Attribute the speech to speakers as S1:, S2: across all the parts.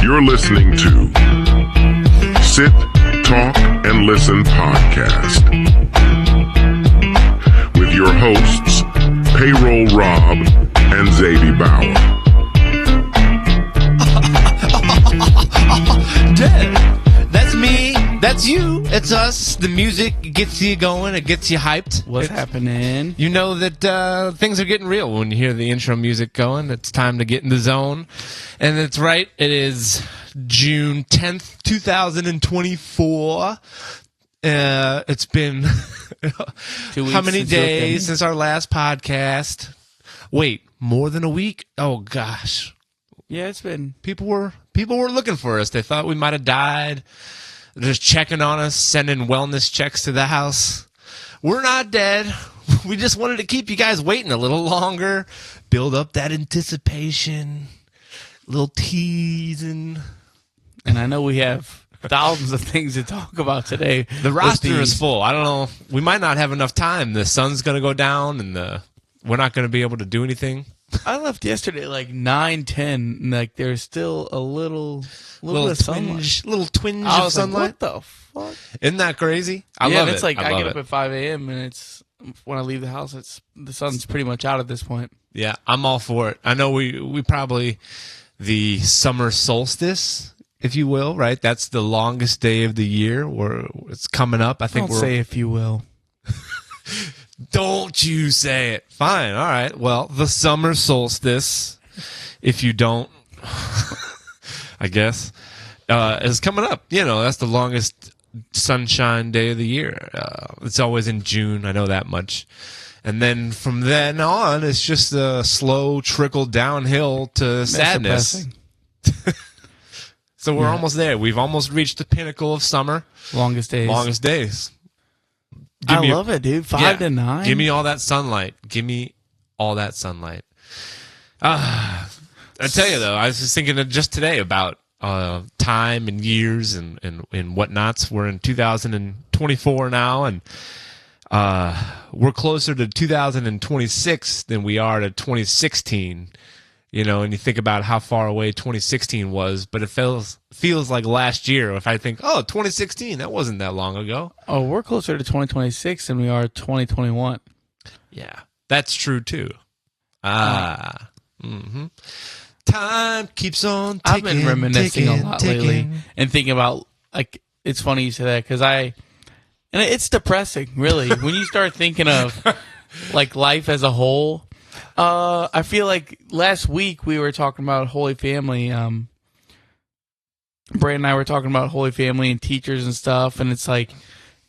S1: You're listening to Sit, Talk, and Listen podcast with your hosts, Payroll Rob and Zadie Bauer.
S2: That's me. That's you. It's us. The music gets you going. It gets you hyped.
S3: What's happening?
S2: You know that things are getting real when you hear the intro music going. It's time to get in the zone. And that's right. It is June 10th, 2024. It's been
S3: 2 weeks
S2: how many
S3: since
S2: days since our last podcast? Wait, more than a week? Oh, gosh.
S3: Yeah, it's been.
S2: People were looking for us. They thought we might have died. They're just checking on us, sending wellness checks to the house. We're not dead. We just wanted to keep you guys waiting a little longer, build up that anticipation, little teasing.
S3: And I know we have thousands of things to talk about today.
S2: The roster is full. I don't know. We might not have enough time. The sun's going to go down, and we're not going to be able to do anything.
S3: I left yesterday like 9:10, and like there's still a little bit of sunlight.
S2: Little twinge
S3: I
S2: of
S3: was
S2: sunlight.
S3: like, what the fuck?
S2: Isn't that crazy? I
S3: Yeah,
S2: love
S3: and
S2: it.
S3: it's like I
S2: love
S3: get up
S2: it.
S3: at 5 a.m. and it's when I leave the house, it's the sun's pretty much out at this point.
S2: Yeah, I'm all for it. I know we probably the summer solstice, if you will, right? That's the longest day of the year. It's coming up. I think
S3: Don't say if you will.
S2: Don't you say it. Fine. All right. Well, the summer solstice, if you don't, I guess, is coming up. You know, that's the longest sunshine day of the year. It's always in June. I know that much. And then from then on, it's just a slow trickle downhill to sadness. So we're almost there. We've almost reached the pinnacle of summer.
S3: Longest days.
S2: Longest days.
S3: I love it, dude. 5 to 9.
S2: Give me all that sunlight. Give me all that sunlight. I tell you, though, I was just thinking of just today about time and years and whatnots. We're in 2024 now, and we're closer to 2026 than we are to 2016. You know, and you think about how far away 2016 was, but it feels like last year. If I think, 2016, that wasn't that long ago.
S3: Oh, we're closer to 2026 than we are 2021.
S2: Yeah, that's true too. Mm-hmm. Time keeps on ticking.
S3: I've been reminiscing a lot lately
S2: ticking.
S3: and thinking about, like, it's funny you say that because and it's depressing, really, when you start thinking of, like, life as a whole. I feel like last week we were talking about Holy Family. Brandon and I were talking about Holy Family and teachers and stuff, and it's like,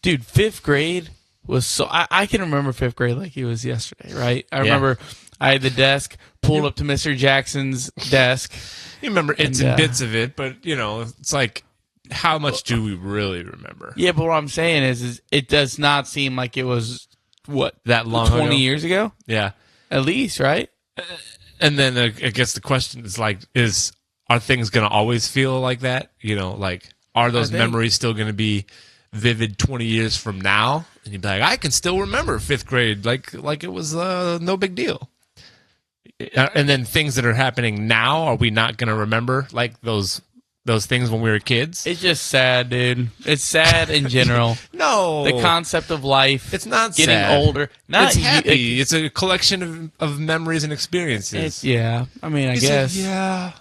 S3: dude, 5th grade was so. I can remember 5th grade like it was yesterday, right? I remember I had the desk pulled up to Mr. Jackson's desk.
S2: You remember it's and bits of it, but you know, it's like, how much do we really remember?
S3: Yeah, but what I'm saying is it does not seem like it was
S2: that long
S3: 20
S2: ago?
S3: years ago.
S2: Yeah.
S3: At least, right?
S2: And then I guess the question is like, are things going to always feel like that? You know, like, are those memories still going to be vivid 20 years from now? And you'd be like, I can still remember 5th grade like it was no big deal. And then things that are happening now, are we not going to remember like those things when we were kids?
S3: It's just sad, dude. It's sad in general.
S2: No.
S3: The concept of life.
S2: It's not
S3: getting
S2: sad.
S3: older.
S2: It's happy. It's a collection of memories and experiences.
S3: I mean, I guess.
S2: Yeah.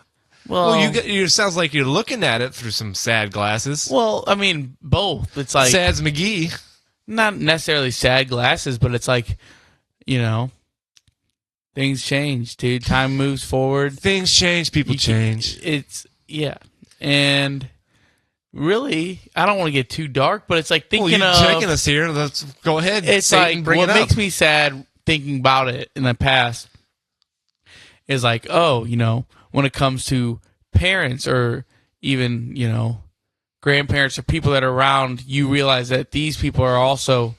S3: Well,
S2: it sounds like you're looking at it through some sad glasses.
S3: Well, I mean, both. It's like
S2: Sad's McGee.
S3: Not necessarily sad glasses, but it's like, you know, things change, dude. Time moves forward.
S2: Things change. People change.
S3: And really, I don't want to get too dark, but it's like thinking
S2: you're taking us here. Let's go ahead.
S3: It's
S2: Satan,
S3: like
S2: bring
S3: what
S2: it up.
S3: makes me sad thinking about it in the past is like, when it comes to parents or even, grandparents or people that are around, you realize that these people are also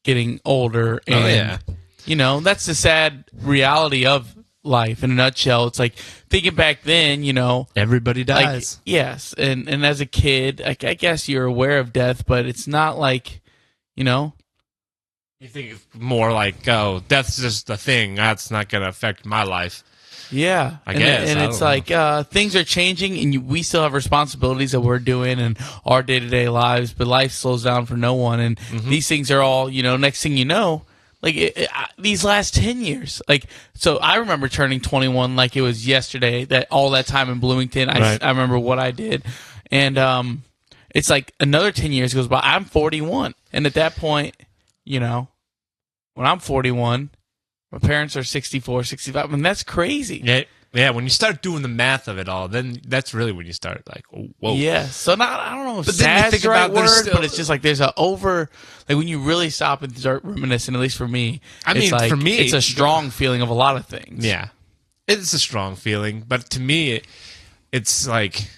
S3: getting older. And, that's the sad reality of life in a nutshell. It's like thinking back then,
S2: everybody dies.
S3: Like, yes. And as a kid, I guess you're aware of death, but it's not like, you
S2: think it's more like, death's just a thing. That's not going to affect my life.
S3: Yeah,
S2: I guess.
S3: and
S2: I
S3: it's
S2: don't know.
S3: like things are changing, and we still have responsibilities that we're doing in our day-to-day lives. But life slows down for no one, and these things are all next thing you know, like these last 10 years. Like, so I remember turning 21 like it was yesterday. That all that time in Bloomington,
S2: Right.
S3: I remember what I did, and it's like another 10 years goes by. I'm 41, and at that point, when I'm 41. My parents are 64, 65. I mean, that's crazy.
S2: Yeah. When you start doing the math of it all, then that's really when you start like, oh, whoa.
S3: Yeah. So I don't know if
S2: But then you
S3: sad's
S2: think
S3: the right
S2: about there's
S3: word,
S2: still-
S3: but it's just like there's a over, like when you really stop and start reminiscing, at least for me.
S2: I
S3: it's
S2: mean,
S3: like,
S2: for me-
S3: it's a strong feeling of a lot of things.
S2: Yeah, it's a strong feeling, but to me, it's like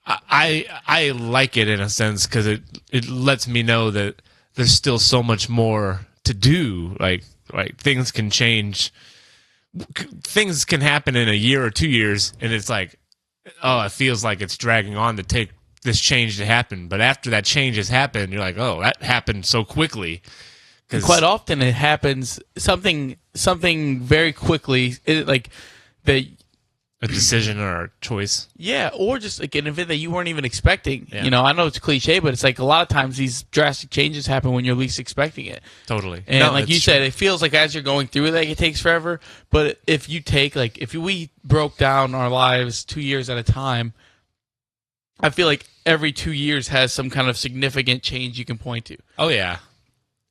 S2: I like it in a sense because it lets me know that there's still so much more to do. Like things can change, things can happen in a year or 2 years, and it's like, oh, it feels like it's dragging on to take this change to happen. But after that change has happened, you're like, oh, that happened so quickly.
S3: And quite often it happens something very quickly, like that.
S2: A decision or a choice.
S3: Yeah, or just like an event that you weren't even expecting.
S2: Yeah.
S3: I know it's cliche, but it's like a lot of times these drastic changes happen when you're least expecting it.
S2: Totally.
S3: And
S2: No,
S3: like
S2: it's
S3: you said, it feels like as you're going through it, like it takes forever. But if you take if we broke down our lives 2 years at a time, I feel like every 2 years has some kind of significant change you can point to.
S2: Oh yeah,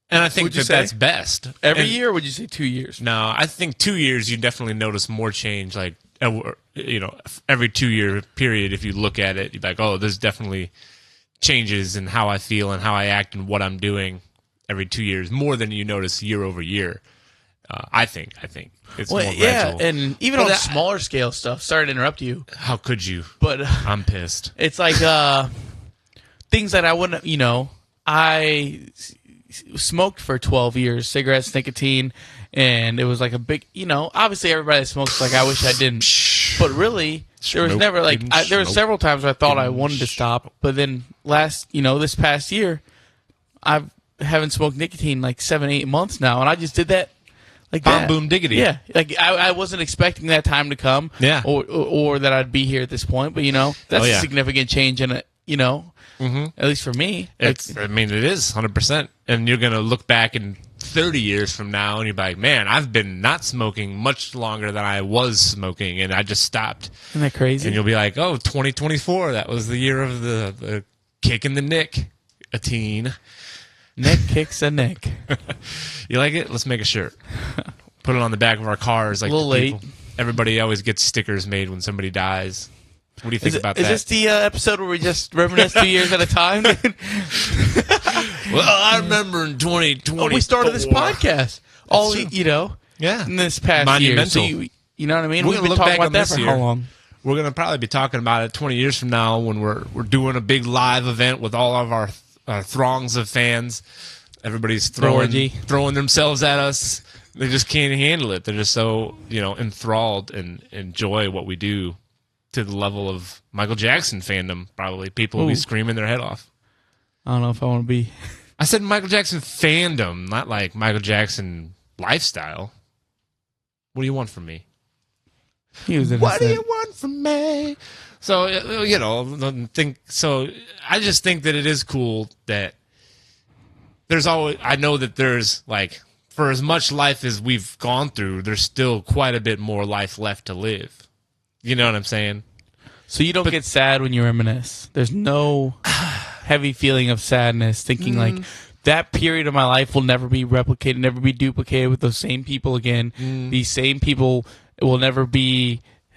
S2: and I think
S3: Would you
S2: that
S3: say?
S2: that's best.
S3: Every
S2: And-
S3: year, or would you say 2 years?
S2: No, I think 2 years you definitely notice more change. Like every 2 year period, if you look at it, you're like, oh, there's definitely changes in how I feel and how I act and what I'm doing every 2 years, more than you notice year over year. I think it's more gradual.
S3: and even
S2: But
S3: on smaller scale stuff. Sorry to interrupt you,
S2: How could you?
S3: but
S2: I'm pissed.
S3: it's like things that I wouldn't. Smoked for 12 years, cigarettes, nicotine, and it was like a big, obviously everybody that smokes like, I wish I didn't. But really, there was
S2: Smoke,
S3: never like,
S2: didn't
S3: there were
S2: smoke,
S3: several times where I thought I
S2: didn't
S3: wanted to stop, but then this past year, I haven't smoked nicotine like 7-8 months now, and I just did that like
S2: Bomb,
S3: that.
S2: boom, diggity.
S3: Yeah, like I wasn't expecting that time to come,
S2: Yeah.
S3: or that I'd be here at this point, but that's
S2: Oh, yeah.
S3: a significant change in it, at least for me. Like,
S2: I mean, it is 100%. And you're going to look back in 30 years from now and you're like, man, I've been not smoking much longer than I was smoking, and I just stopped.
S3: isn't that crazy?
S2: And you'll be like, oh, 2024, that was the year of the kick in the nick, a teen.
S3: Nick kicks a Nick.
S2: You like it? Let's make a shirt. Put it on the back of our cars. Like
S3: A little
S2: the
S3: late.
S2: people. Everybody always gets stickers made when somebody dies. What do you think about
S3: Is
S2: that?
S3: this the episode where we just reminisce 2 years at a time?
S2: Well, I remember in 2020.
S3: We started this podcast. All
S2: true. Yeah.
S3: in this past
S2: Monumental.
S3: year. So you know what I mean?
S2: We're
S3: We've
S2: gonna
S3: been
S2: look
S3: talking
S2: back
S3: about
S2: on
S3: that
S2: this
S3: for
S2: year.
S3: how long?
S2: We're going to probably be talking about it 20 years from now when we're doing a big live event with all of our throngs of fans. Everybody's
S3: Orgy.
S2: throwing themselves at us. They just can't handle it. They're just so, enthralled and enjoy what we do to the level of Michael Jackson fandom, probably. People will be
S3: Ooh.
S2: screaming their head off.
S3: I don't know if I want to be.
S2: I said Michael Jackson fandom, not like Michael Jackson lifestyle. What do you want from me?
S3: He was innocent.
S2: What do you want from me? So I just think that it is cool that there's always. I know that there's like, for as much life as we've gone through, there's still quite a bit more life left to live. You know what I'm saying?
S3: So you don't get sad when you reminisce. There's no heavy feeling of sadness, thinking like that period of my life will never be replicated, never be duplicated with those same people again. These same people will never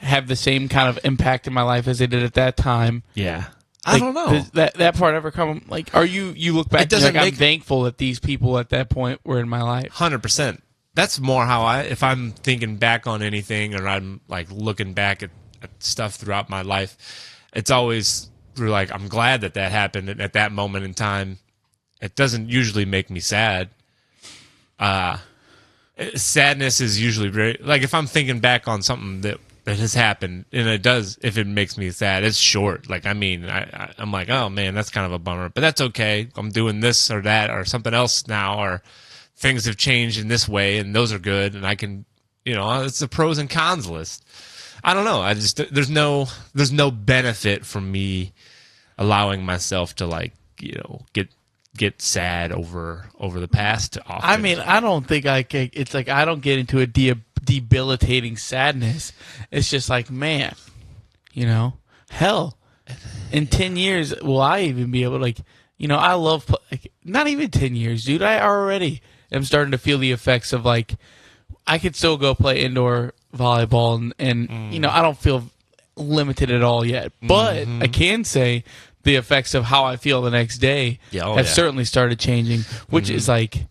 S3: have the same kind of impact in my life as they did at that time.
S2: Yeah.
S3: Like,
S2: I don't know.
S3: Does that part ever come? Like, are you look back?
S2: It doesn't
S3: and you're like,
S2: make-
S3: I'm thankful that these people at that point were in my life.
S2: 100%. That's more how if I'm thinking back on anything or I'm like looking back at stuff throughout my life, it's always through like, I'm glad that happened at that moment in time. It doesn't usually make me sad. Sadness is usually very, like if I'm thinking back on something that has happened, and it does, if it makes me sad, it's short. Like, I mean, I'm like, oh man, that's kind of a bummer, but that's okay. I'm doing this or that or something else now, or things have changed in this way, and those are good, and I can, it's a pros and cons list. I don't know. There's no benefit from me allowing myself to like, get sad over the past often.
S3: I mean, I don't think it's like I don't get into a debilitating sadness. It's just like, man, hell, in 10 years, will I even be able to, like, I love, like, not even 10 years, dude. I already am starting to feel the effects of, like, I could still go play indoor volleyball and I don't feel limited at all yet. But I can say the effects of how I feel the next day have certainly started changing, which is like,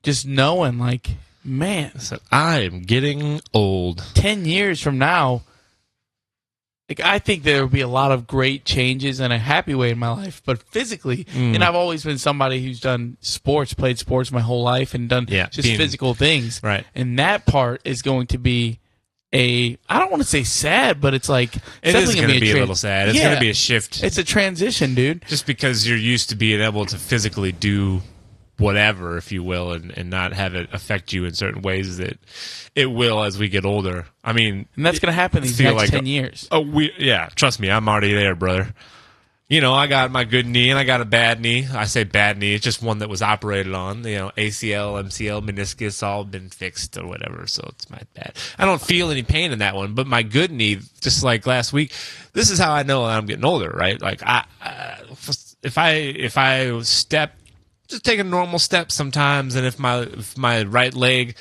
S3: just knowing, like, man.
S2: So I am getting old.
S3: 10 years from now, like, I think there will be a lot of great changes in a happy way in my life, but physically, and I've always been somebody who's done sports, played sports my whole life, and done physical things.
S2: Right.
S3: And that part is going to be I don't want to say sad, but it's like,
S2: it is going to be a little sad. It's going to be a shift.
S3: It's a transition, dude.
S2: Just because you're used to being able to physically do whatever, if you will, and not have it affect you in certain ways that it will as we get older. I mean,
S3: and that's going to happen these next 10 years.
S2: Trust me, I'm already there, brother. I got my good knee and I got a bad knee. I say bad knee, it's just one that was operated on. ACL, MCL, meniscus, all been fixed or whatever, so it's my bad. I don't feel any pain in that one, but my good knee, just like last week, this is how I know I'm getting older, right? Like, if I step, just take a normal step sometimes, and if my right leg,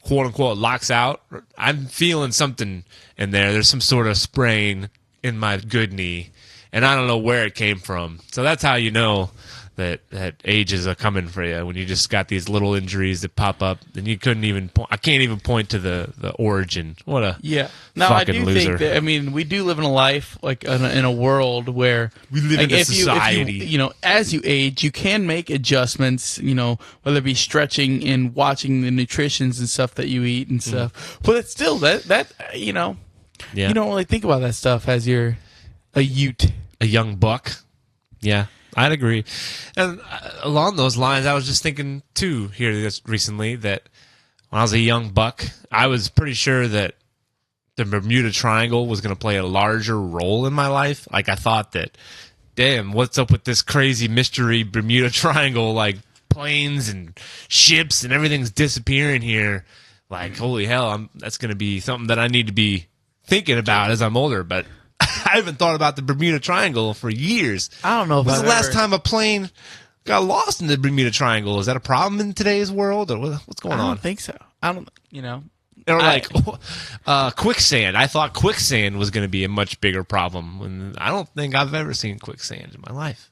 S2: quote unquote, locks out, I'm feeling something in there. There's some sort of sprain in my good knee, and I don't know where it came from. So that's how you know that ages are coming for you, when you just got these little injuries that pop up, and you couldn't even I can't even point to the origin. What a
S3: Now, I do
S2: loser.
S3: think that, we do live in a life, like, in a world where
S2: we live in a society.
S3: If you, as you age, you can make adjustments, whether it be stretching and watching the nutritions and stuff that you eat and stuff. But it's still that you don't really think about that stuff as you're a young buck.
S2: Yeah, I'd agree. And along those lines, I was just thinking, too, here just recently, that when I was a young buck, I was pretty sure that the Bermuda Triangle was going to play a larger role in my life. Like, I thought that, damn, what's up with this crazy mystery Bermuda Triangle, like planes and ships and everything's disappearing here. Like, holy hell, that's going to be something that I need to be thinking about as I'm older, but I haven't thought about the Bermuda Triangle for years.
S3: I don't know if
S2: When's the last time a plane got lost in the Bermuda Triangle? Is that a problem in today's world, or what's going on?
S3: I don't think so.
S2: Or like quicksand. I thought quicksand was going to be a much bigger problem, and I don't think I've ever seen quicksand in my life.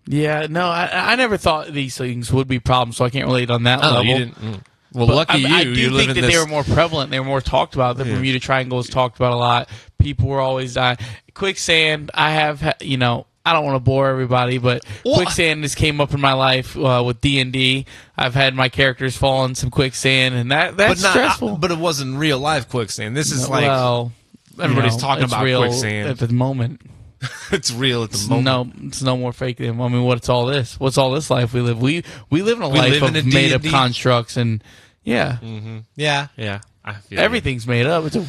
S3: Yeah, no, I never thought these things would be problems, so I can't relate on that level.
S2: You didn't. Well, but lucky you.
S3: I do
S2: you
S3: think that they were more prevalent. They were more talked about. The Bermuda Triangle was talked about a lot. People were always dying. Quicksand, I don't want to bore everybody, but quicksand just came up in my life with D&D. I've had my characters fall in some quicksand, and that's stressful.
S2: But it wasn't real life quicksand. This is everybody's talking about
S3: real
S2: quicksand
S3: at the moment.
S2: It's real at the moment.
S3: No, it's no more fake than. What's all this? What's all this life we live? We live in a life of made up constructs, and yeah,
S2: I feel
S3: everything's made up. It's a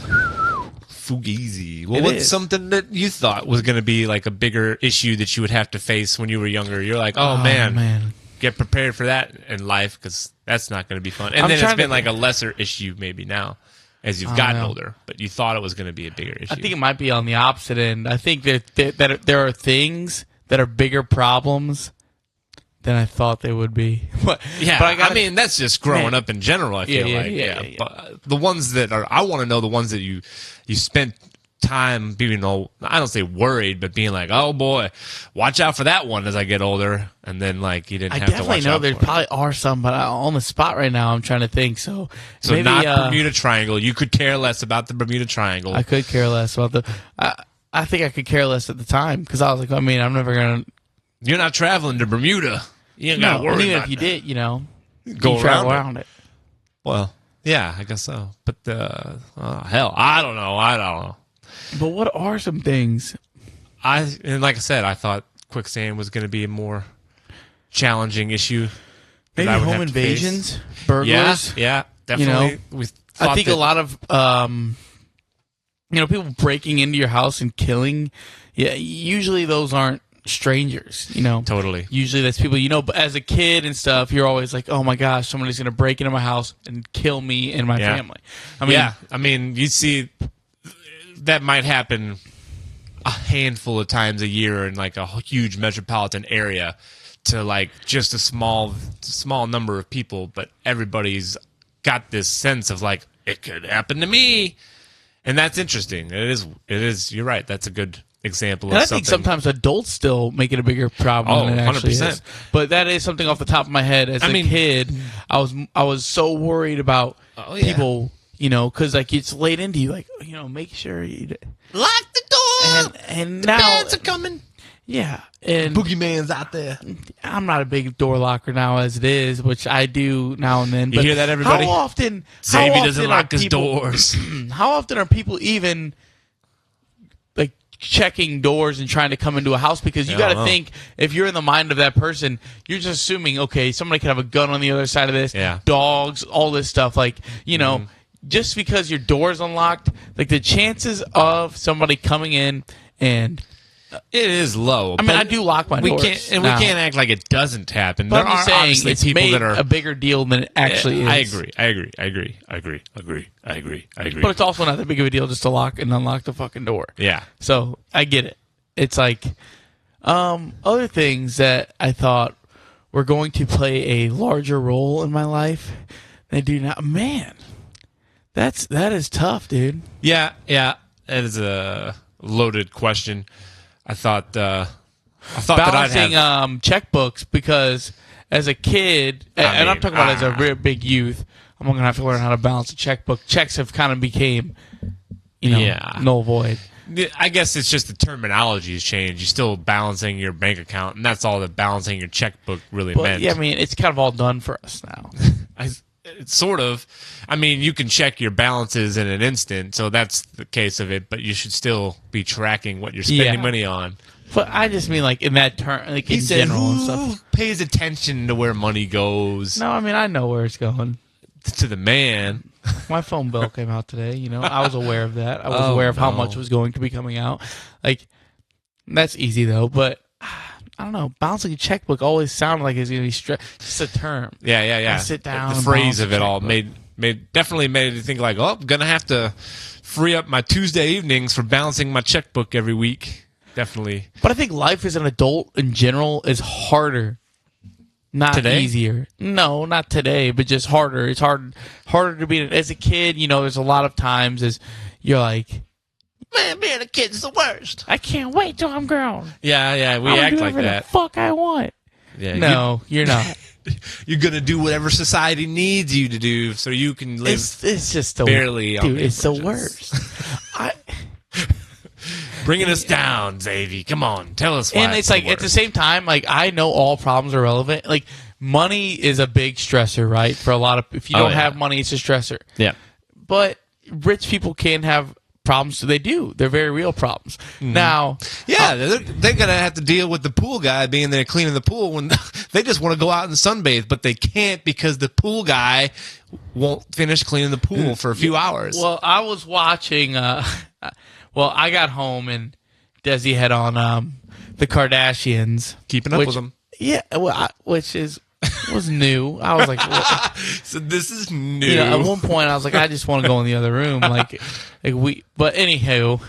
S2: fugazi. Well, what's something that you thought was going to be like a bigger issue that you would have to face when you were younger? You're like, oh man, get prepared for that in life, because that's not going to be fun. And then it's been like a lesser issue maybe now as you've gotten older, but you thought it was going to be a bigger issue.
S3: I think it might be on the opposite end. I think that there are things that are bigger problems than I thought they would be. But
S2: that's just growing up in general, I feel like. But the ones that are, I want to know the ones that you spent time being, I don't say worried, but being like, oh boy, watch out for that one as I get older. And then like you didn't have to watch out. I definitely know
S3: there probably are some, but on the spot right now I'm trying to think. So maybe,
S2: not Bermuda Triangle. You could care less about the Bermuda Triangle.
S3: I could care less about I think I could care less at the time, because I was like, I'm never going to.
S2: You're not traveling to Bermuda. You ain't got to worry
S3: even
S2: about
S3: if you
S2: that.
S3: did,
S2: go
S3: around it.
S2: Well, yeah, I guess so. But hell, I don't know.
S3: But what are some things?
S2: And like I said, I thought quicksand was going to be a more challenging issue.
S3: Maybe home invasions, burglars.
S2: Yeah. definitely. We thought
S3: I think a lot of people breaking into your house and killing. Yeah, usually those aren't strangers.
S2: Totally.
S3: Usually that's people But as a kid and stuff, you're always like, oh my gosh, somebody's gonna break into my house and kill me and my family.
S2: I mean, you see, that might happen a handful of times a year in like a huge metropolitan area to like just a small number of people, but everybody's got this sense of like, it could happen to me. And that's interesting. It is, you're right. That's a good example of something.
S3: I think sometimes adults still make it a bigger problem than it actually
S2: 100%.
S3: is. But that is something off the top of my head. As a kid, I was so worried about people, because like it's laid into you, like, make sure you
S2: lock the door.
S3: And
S2: the
S3: now
S2: bats are coming.
S3: Yeah, and
S2: Boogeyman's out there.
S3: I'm not a big door locker now as it is, which I do now and then.
S2: You hear that, everybody?
S3: How often?
S2: Xavier doesn't lock his doors.
S3: How often are people even like checking doors and trying to come into a house? Because you got to think, if you're in the mind of that person, you're just assuming, okay, somebody could have a gun on the other side of this.
S2: Yeah.
S3: Dogs, all this stuff. Like, just because your door's unlocked, like the chances of somebody coming in and
S2: it is low.
S3: I mean, I do lock my doors.
S2: We can't act like it doesn't happen.
S3: But
S2: there
S3: I'm
S2: are
S3: saying
S2: obviously
S3: it's
S2: people
S3: made
S2: that are
S3: a bigger deal than it actually is.
S2: I agree.
S3: But it's also not that big of a deal just to lock and unlock the fucking door.
S2: Yeah.
S3: So I get it. It's like other things that I thought were going to play a larger role in my life. They do not. Man, that is tough, dude.
S2: Yeah. That is a loaded question. I thought
S3: balancing
S2: that I'd have
S3: checkbooks, because as a kid, and I'm talking about as a real big youth, I'm going to have to learn how to balance a checkbook. Checks have kind of became, null void.
S2: I guess it's just the terminology has changed. You're still balancing your bank account, and that's all that balancing your checkbook really meant.
S3: Yeah, I mean, it's kind of all done for us now.
S2: It's sort of. I mean, you can check your balances in an instant, so that's the case of it, but you should still be tracking what you're spending money on.
S3: But I just mean, like, in that term, like, in general and stuff.
S2: Who pays attention to where money goes?
S3: No, I mean, I know where it's going.
S2: To the man.
S3: My phone bill came out today, I was aware of that. I was aware of how much was going to be coming out. Like, that's easy, though, but I don't know. Balancing a checkbook always sounded like it's going to be just a term.
S2: Yeah.
S3: Sit down.
S2: The phrase of it all definitely made me think like, I'm going to have to free up my Tuesday evenings for balancing my checkbook every week. Definitely.
S3: But I think life as an adult in general is harder. Not
S2: today?
S3: Easier. No, not today, but just harder. It's harder to be as a kid. There's a lot of times as you're like, man, being a kid's the worst. I can't wait till I'm grown.
S2: Yeah, we act like that.
S3: The fuck I want.
S2: Yeah,
S3: no, you're not.
S2: You're gonna do whatever society needs you to do, so you can live.
S3: It's just the
S2: barely.
S3: Dude, it's the worst.
S2: Bringing us down, Xavier. Come on, tell us why.
S3: And it's like, at the same time, like, I know all problems are relevant. Like, money is a big stressor, right? For a lot of, if you don't have money, it's a stressor.
S2: Yeah.
S3: But rich people can have problems, so they do. They're very real problems. Mm-hmm. Now,
S2: they're gonna have to deal with the pool guy being there cleaning the pool when they just want to go out and sunbathe, but they can't because the pool guy won't finish cleaning the pool for a few hours.
S3: Well, I was watching. I got home and Desi had on the Kardashians,
S2: keeping up with them.
S3: Yeah, which was new. I was like, what?
S2: So this is new.
S3: At one point, I was like, I just want to go in the other room, But anywho,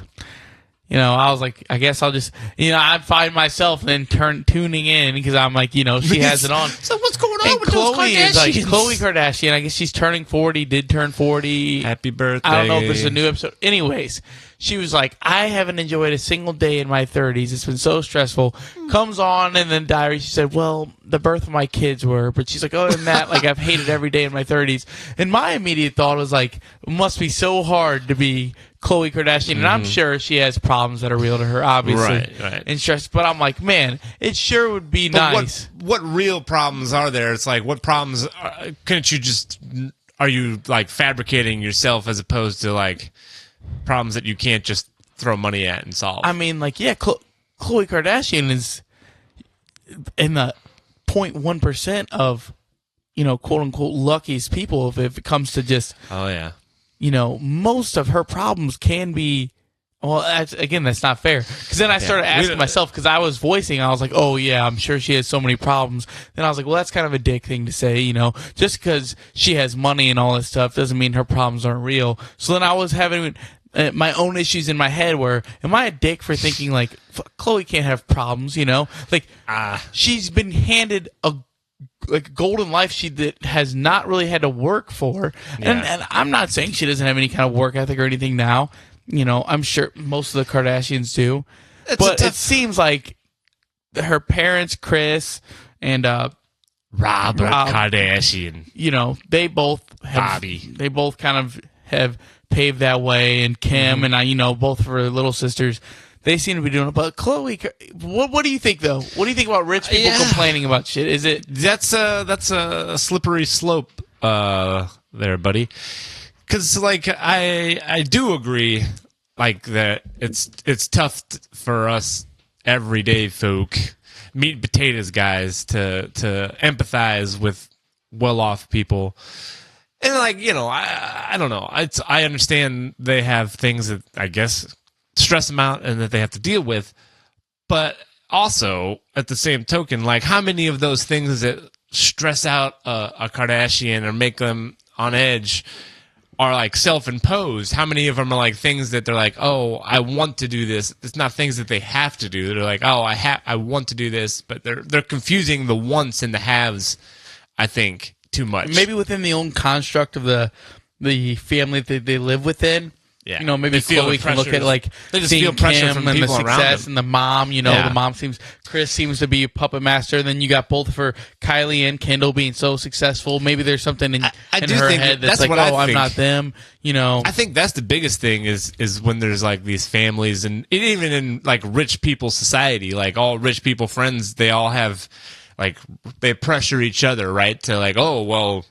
S3: I was like, I guess I'll just, I'd find myself then tuning in because I'm like, she has it on.
S2: So what's going on with
S3: Khloe
S2: those Kardashians?
S3: is like Khloe Kardashian. I guess she's turning 40. Did turn 40.
S2: Happy birthday!
S3: I don't know if there's a new episode. Anyways. She was like, I haven't enjoyed a single day in my 30s. It's been so stressful. Comes on in the diary. She said, well, the birth of my kids were. But she's like, other than that, like, I've hated every day in my 30s. And my immediate thought was like, it must be so hard to be Khloe Kardashian. And I'm sure she has problems that are real to her, obviously.
S2: Right.
S3: And stress. But I'm like, man, it sure would be nice.
S2: What real problems are there? It's like, what problems couldn't you just... Are you, like, fabricating yourself as opposed to, like... problems that you can't just throw money at and solve?
S3: I mean, like, Khloe Kardashian is in the 0.1% of quote unquote luckiest people if it comes to just,
S2: Oh yeah.
S3: most of her problems can be. Well, that's not fair. Because then I started asking myself, because I was like, oh, yeah, I'm sure she has so many problems. Then I was like, well, that's kind of a dick thing to say, just because she has money and all this stuff doesn't mean her problems aren't real. So then I was having my own issues in my head where, am I a dick for thinking, like, Chloe can't have problems, Like, she's been handed a golden life that has not really had to work for.
S2: Yeah.
S3: And I'm not saying she doesn't have any kind of work ethic or anything now. I'm sure most of the Kardashians do. But it seems like her parents, Chris and
S2: Robert Kardashian.
S3: They both have,
S2: Bobby.
S3: They both kind of have paved that way, and Kim and I, both of her little sisters, they seem to be doing it. But Chloe, what do you think though? What do you think about rich people complaining about shit? Is it
S2: that's a slippery slope there, buddy? Because like I do agree, like that it's tough for us everyday folk, meat and potatoes guys, to empathize with well-off people. And like, I don't know. I understand they have things that I guess stress them out and that they have to deal with. But also, at the same token, like how many of those things that stress out a Kardashian or make them on edge are like self-imposed? How many of them are like things that they're like, oh, I want to do this? It's not things that they have to do. They're like, oh, I want to do this, but they're confusing the wants and the haves, I think, too much.
S3: Maybe within the own construct of the family that they live within.
S2: Yeah.
S3: Maybe Chloe can look at like
S2: they just
S3: seeing
S2: feel pressure
S3: Kim
S2: from
S3: and the
S2: people around
S3: success
S2: them.
S3: and the mom. The mom Chris seems to be a puppet master. Then you got both of her, Kylie and Kendall, being so successful. Maybe there's something in
S2: do
S3: her
S2: think
S3: head that's
S2: that's
S3: like,
S2: what I
S3: I'm
S2: think.
S3: not them.
S2: I think that's the biggest thing is when there's like these families, and even in like rich people society, like all rich people friends, they all have like they pressure each other, right? To like, oh well,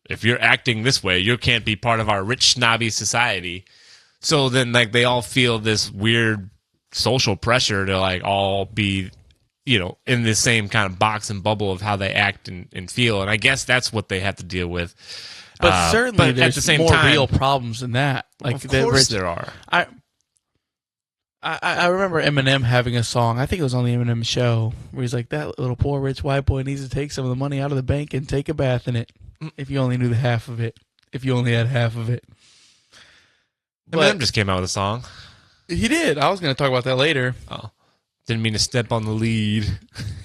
S2: if you're acting this way, you can't be part of our rich snobby society. So then like they all feel this weird social pressure to like all be, in the same kind of box and bubble of how they act and feel. And I guess that's what they have to deal with.
S3: But certainly
S2: but
S3: there's
S2: at the same
S3: more
S2: time,
S3: real problems than that. Like
S2: of course there are.
S3: I remember Eminem having a song. I think it was on the Eminem show where he's like, "That little poor rich white boy needs to take some of the money out of the bank and take a bath in it. If you only knew the half of it. If you only had half of it."
S2: Eminem just came out with a song.
S3: He did. I was going to talk about that later.
S2: Oh, didn't mean to step on the lead.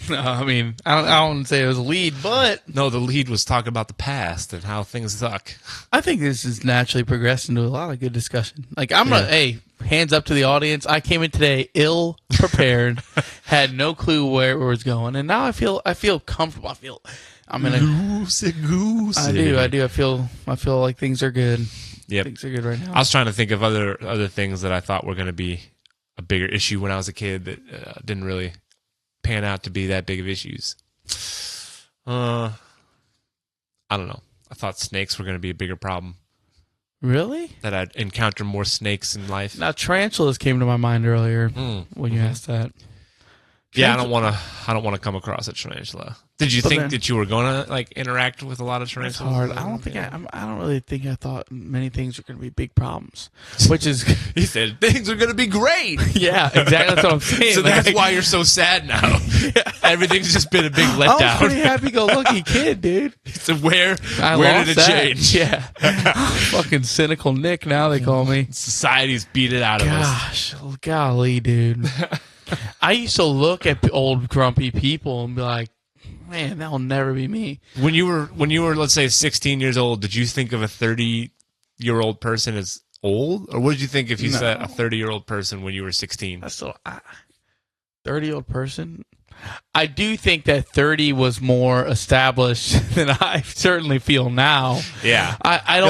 S3: No, I mean, I don't say it was a lead, but
S2: No, the lead was talking about the past and how things suck.
S3: I think this is naturally progressed into a lot of good discussion. Like, I'm going to, hey, hands up to the audience. I came in today ill prepared, had no clue where it was going, and now I feel comfortable. I'm in a
S2: Loosey-goosey.
S3: I do. I feel like things are good.
S2: Yep.
S3: Things are good right now.
S2: I was trying to think of other things that I thought were going to be a bigger issue when I was a kid that didn't really pan out to be that big of issues. I don't know. I thought snakes were going to be a bigger problem.
S3: Really?
S2: That I'd encounter more snakes in life.
S3: Now, tarantulas came to my mind earlier when you asked that.
S2: Yeah, I don't want to come across a tarantula. Did you think that you were going to like interact with a lot of tarantulas?
S3: It's hard. I don't really think I thought many things were going to be big problems. Which is,
S2: he said things are going to be great.
S3: Yeah, exactly. That's what I'm saying.
S2: So that's why you're so sad now. Everything's just been a big letdown.
S3: I was pretty happy-go-lucky kid, dude.
S2: So where
S3: lost
S2: did it
S3: that.
S2: change?
S3: Yeah, fucking cynical Nick. Now they call me.
S2: Society's beat it out of us.
S3: Gosh, golly, dude. I used to look at old grumpy people and be like, man, that'll never be me.
S2: When you were, let's say, 16 years old, did you think of a 30-year-old person as old, or what did you think if you said a 30-year-old person when you were 16?
S3: That's still 30-year-old person. I do think that 30 was more established than I certainly feel now.
S2: Yeah,
S3: I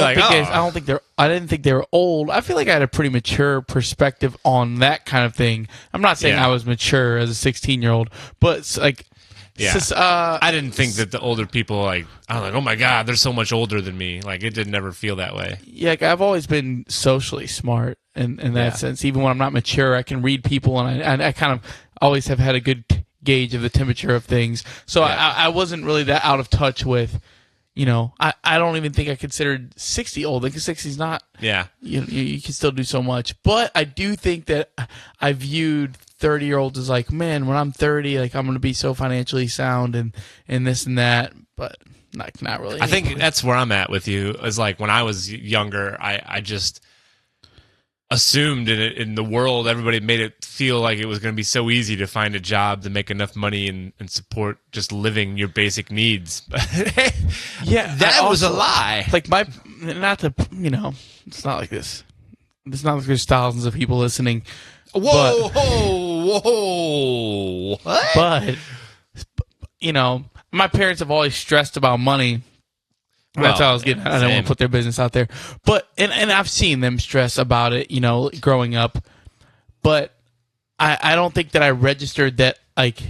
S3: didn't think they were old. I feel like I had a pretty mature perspective on that kind of thing. I'm not saying I was mature as a 16-year-old, but it's like,
S2: I didn't think that the older people I was like, oh my god, they're so much older than me. Like it didn't ever feel that way.
S3: Yeah, like, I've always been socially smart in that sense. Even when I'm not mature, I can read people, and I kind of always have had a good gauge of the temperature of things. So I wasn't really that out of touch with, I don't even think I considered 60 old. Like 60 is not.
S2: Yeah.
S3: You can still do so much, but I do think that I viewed 30-year-olds as like, man, when I'm 30, like I'm going to be so financially sound and this and that, but not really.
S2: I think that's where I'm at with you. Is like when I was younger, I just assumed in the world everybody made it feel like it was going to be so easy to find a job to make enough money and support just living your basic needs.
S3: Yeah,
S2: that was a lie.
S3: Like not to, it's not like this. It's not like there's thousands of people listening.
S2: Whoa, what?
S3: But my parents have always stressed about money. That's how I was getting. I don't want to put their business out there, but and I've seen them stress about it, growing up. But I don't think that I registered that. Like,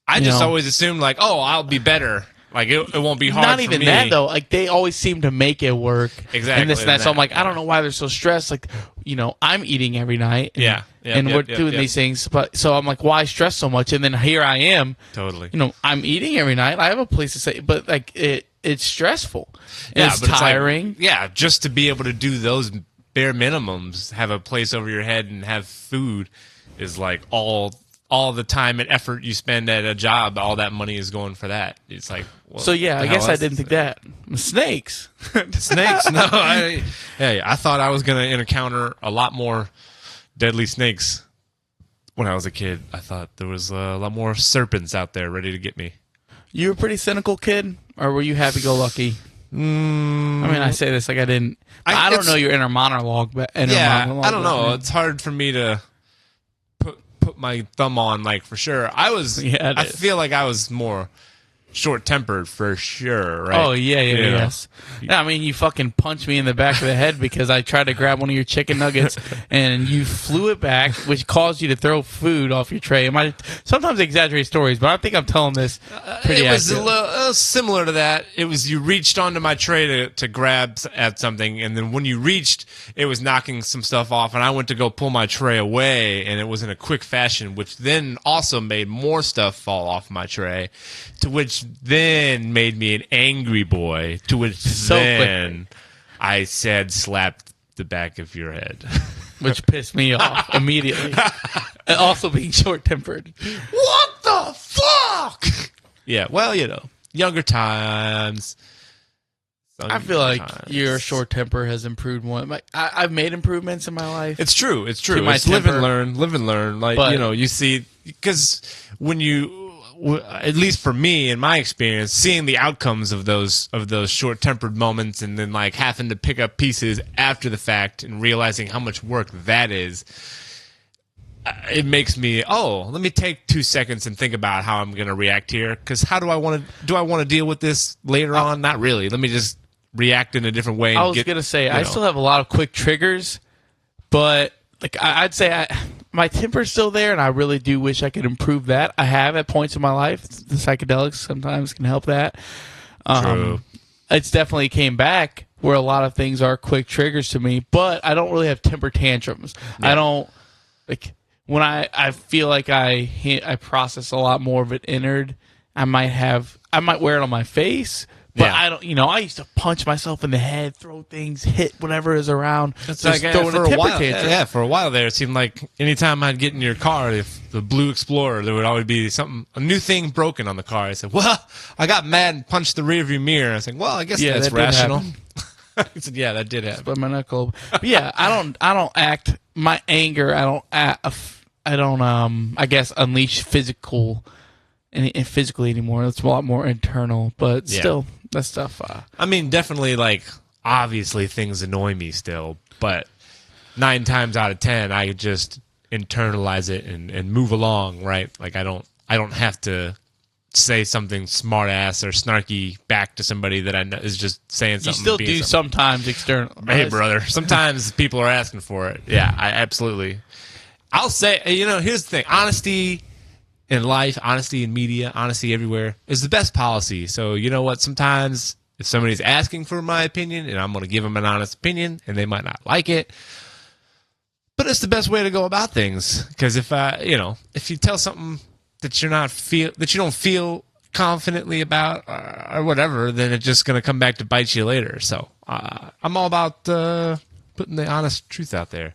S2: I just always assumed like, oh, I'll be better. Like it won't be hard.
S3: Not even
S2: for me.
S3: that though. Like they always seem to make it work.
S2: Exactly.
S3: And this and that. So I'm like, I don't know why they're so stressed. Like, I'm eating every night. And we're doing these things. But so I'm like, why stress so much? And then here I am.
S2: Totally.
S3: I'm eating every night. I have a place to stay, but like it's stressful. It's
S2: but
S3: tiring.
S2: It's like, just to be able to do those bare minimums, have a place over your head and have food, is like all the time and effort you spend at a job. All that money is going for that. It's like, well,
S3: so yeah, I guess I didn't think that. Snakes.
S2: Snakes? No, I thought I was going to encounter a lot more deadly snakes when I was a kid. I thought there was a lot more serpents out there ready to get me.
S3: You were a pretty cynical kid, or were you happy-go-lucky? I mean, I say this like I didn't. I don't know your inner monologue, but
S2: I don't know. It's hard for me to put my thumb on, like, for sure. I feel like I was more short-tempered for sure, right?
S3: Oh, yes. Yeah, I mean, you fucking punched me in the back of the head because I tried to grab one of your chicken nuggets and you flew it back, which caused you to throw food off your tray. Sometimes I exaggerate stories, but I think I'm telling this pretty
S2: It was
S3: accurate.
S2: similar to that. It was you reached onto my tray to grab at something, and then when you reached, it was knocking some stuff off, and I went to go pull my tray away, and it was in a quick fashion, which then also made more stuff fall off my tray, to which then made me an angry boy, to which then I said, slap the back of your head.
S3: Which pissed me off immediately. And also being short-tempered.
S2: What the fuck? Yeah, well, younger times.
S3: I feel like your short temper has improved more. I've made improvements in my life.
S2: It's true. It's live and learn. Like, you see, because when at least for me, in my experience, seeing the outcomes of those short-tempered moments and then like having to pick up pieces after the fact and realizing how much work that is, it makes me, let me take 2 seconds and think about how I'm going to react here. Because how do I want to deal with this later on? Not really. Let me just react in a different way.
S3: I was going to say, I still have a lot of quick triggers, but like I'd say my temper's still there, and I really do wish I could improve that. I have at points in my life. The psychedelics sometimes can help that.
S2: True.
S3: It's definitely came back where a lot of things are quick triggers to me, but I don't really have temper tantrums. Yeah. I don't like when I feel like I process a lot more of it inward. I might wear it on my face. But I don't, I used to punch myself in the head, throw things, hit whatever is around.
S2: It's like for a while. Yeah, for a while there, it seemed like anytime I'd get in your car, if the Blue Explorer, there would always be a new thing broken on the car. I said, well, I got mad and punched the rearview mirror. I was like, well, I guess that's rational. He said, yeah, that did happen.
S3: Split my knuckle. But yeah, I don't act my anger. I don't I guess unleash physically anymore. It's a lot more internal, but still. That stuff.
S2: I mean, definitely, like, obviously things annoy me still, but 9 times out of 10, I just internalize it and move along, right? Like, I don't have to say something smart ass or snarky back to somebody that I know is just saying something.
S3: You still do sometimes external.
S2: Hey, brother. Sometimes people are asking for it. Yeah, I absolutely. I'll say, here's the thing. Honesty in life, honesty in media, honesty everywhere is the best policy. So you know what? Sometimes if somebody's asking for my opinion and I'm going to give them an honest opinion and they might not like it, but it's the best way to go about things. Because if you tell something that you don't feel confidently about or whatever, then it's just going to come back to bite you later. So I'm all about putting the honest truth out there.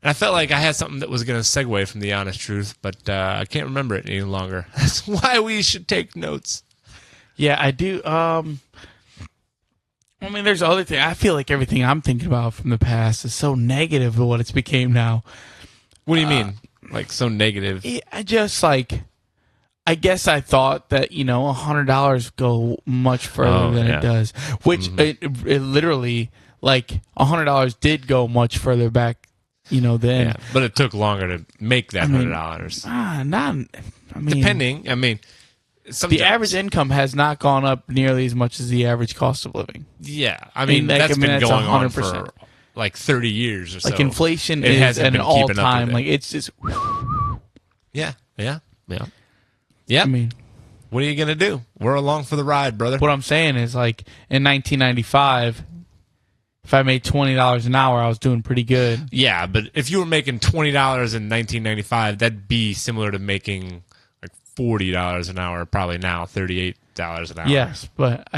S2: And I felt like I had something that was going to segue from the honest truth, but I can't remember it any longer. That's why we should take notes.
S3: Yeah, I do. I mean, there's other things. I feel like everything I'm thinking about from the past is so negative to what it's became now.
S2: What do you mean? Like so negative?
S3: I just like, I guess I thought that, $100 go much further than it does, which it literally, like, $100 did go much further back, then.
S2: Yeah, but it took longer to make that $100.
S3: Depending. The average income has not gone up nearly as much as the average cost of living.
S2: Yeah, that's been going on for like 30 years or so.
S3: Like inflation is at an all-time. Like it's just.
S2: Yeah. I
S3: mean,
S2: what are you gonna do? We're along for the ride, brother.
S3: What I'm saying is, like in 1995, if I made $20 an hour, I was doing pretty good.
S2: Yeah, but if you were making $20 in 1995, that'd be similar to making like $40 an hour, probably now $38 an hour.
S3: Yes, but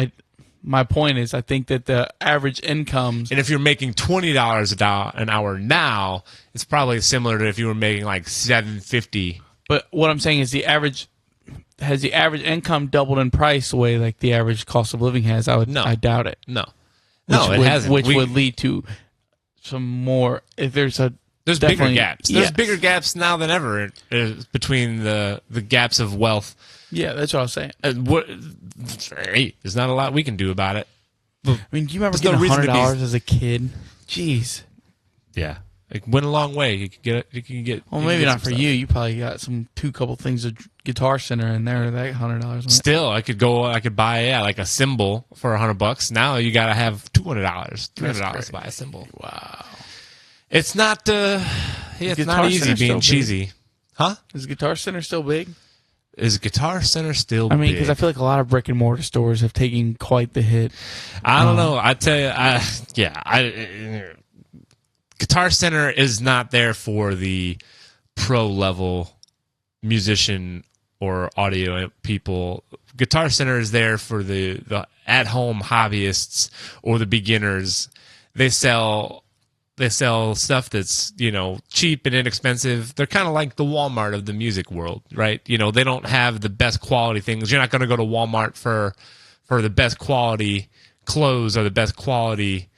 S3: my point is, I think that the average incomes,
S2: and if you're making $20 an hour now, it's probably similar to if you were making like $7.50.
S3: But what I'm saying is, has the average income doubled in price the way like the average cost of living has? I doubt it.
S2: No,
S3: it
S2: hasn't.
S3: Which would lead to some more. If there's
S2: bigger gaps. There's bigger gaps now than ever between the gaps of wealth.
S3: Yeah, that's what I was saying.
S2: There's not a lot we can do about it.
S3: I mean, do you remember getting $100 as a kid? Jeez.
S2: Yeah, it went a long way. You can get.
S3: Well, maybe not for you. You probably got couple things of Guitar Center in there. That $100.
S2: Still, I could buy like a cymbal for $100. Now you got to have $200, $300 to buy a cymbal.
S3: Wow.
S2: It's not. It's not easy being cheesy, huh?
S3: Is Guitar Center still big?
S2: Is Guitar Center still big?
S3: Because I feel like a lot of brick and mortar stores have taken quite the hit.
S2: I don't know. I tell you, Guitar Center is not there for the pro level musician or audio people. Guitar Center is there for the at home hobbyists or the beginners. They sell stuff that's, cheap and inexpensive. They're kind of like the Walmart of the music world, right? They don't have the best quality things. You're not going to go to Walmart for the best quality clothes or the best quality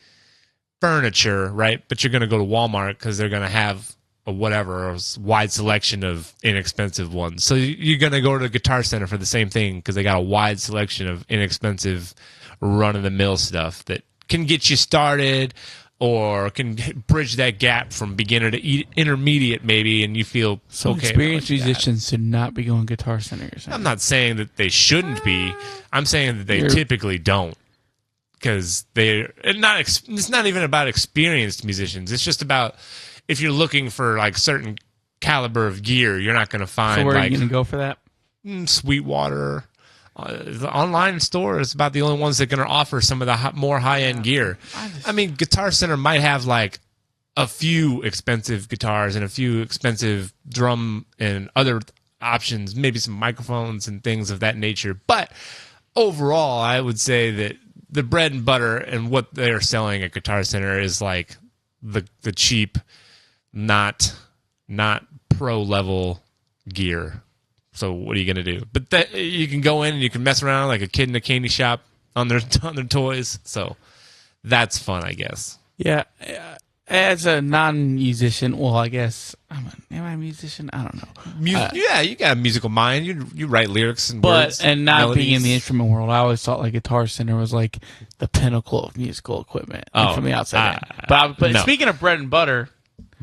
S2: furniture, right? But you're going to go to Walmart because they're going to have a wide selection of inexpensive ones. So you're going to go to Guitar Center for the same thing because they got a wide selection of inexpensive run-of-the-mill stuff that can get you started or can bridge that gap from beginner to intermediate, maybe, and you feel
S3: so
S2: okay.
S3: Experienced musicians should not be going Guitar Center.
S2: I'm not saying that they shouldn't be. I'm saying that they typically don't, because it's not even about experienced musicians. It's just about if you're looking for like certain caliber of gear, you're not going to find.
S3: So where are you going to go for that?
S2: Sweetwater. The online store is about the only ones that are going to offer some of the more high-end gear. Guitar Center might have like a few expensive guitars and a few expensive drum and other options, maybe some microphones and things of that nature. But overall, I would say that the bread and butter and what they're selling at Guitar Center is like the cheap, not pro-level gear. So what are you going to do? But you can go in and you can mess around like a kid in a candy shop on their toys. So that's fun, I guess.
S3: Yeah. As a non-musician, well, I guess am I a musician? I don't know.
S2: Yeah, you got a musical mind. You write lyrics and words.
S3: And not
S2: melodies.
S3: being in the instrument world, I always thought like Guitar Center was like the pinnacle of musical equipment from the outside in. But
S2: no.
S3: Speaking of bread and butter,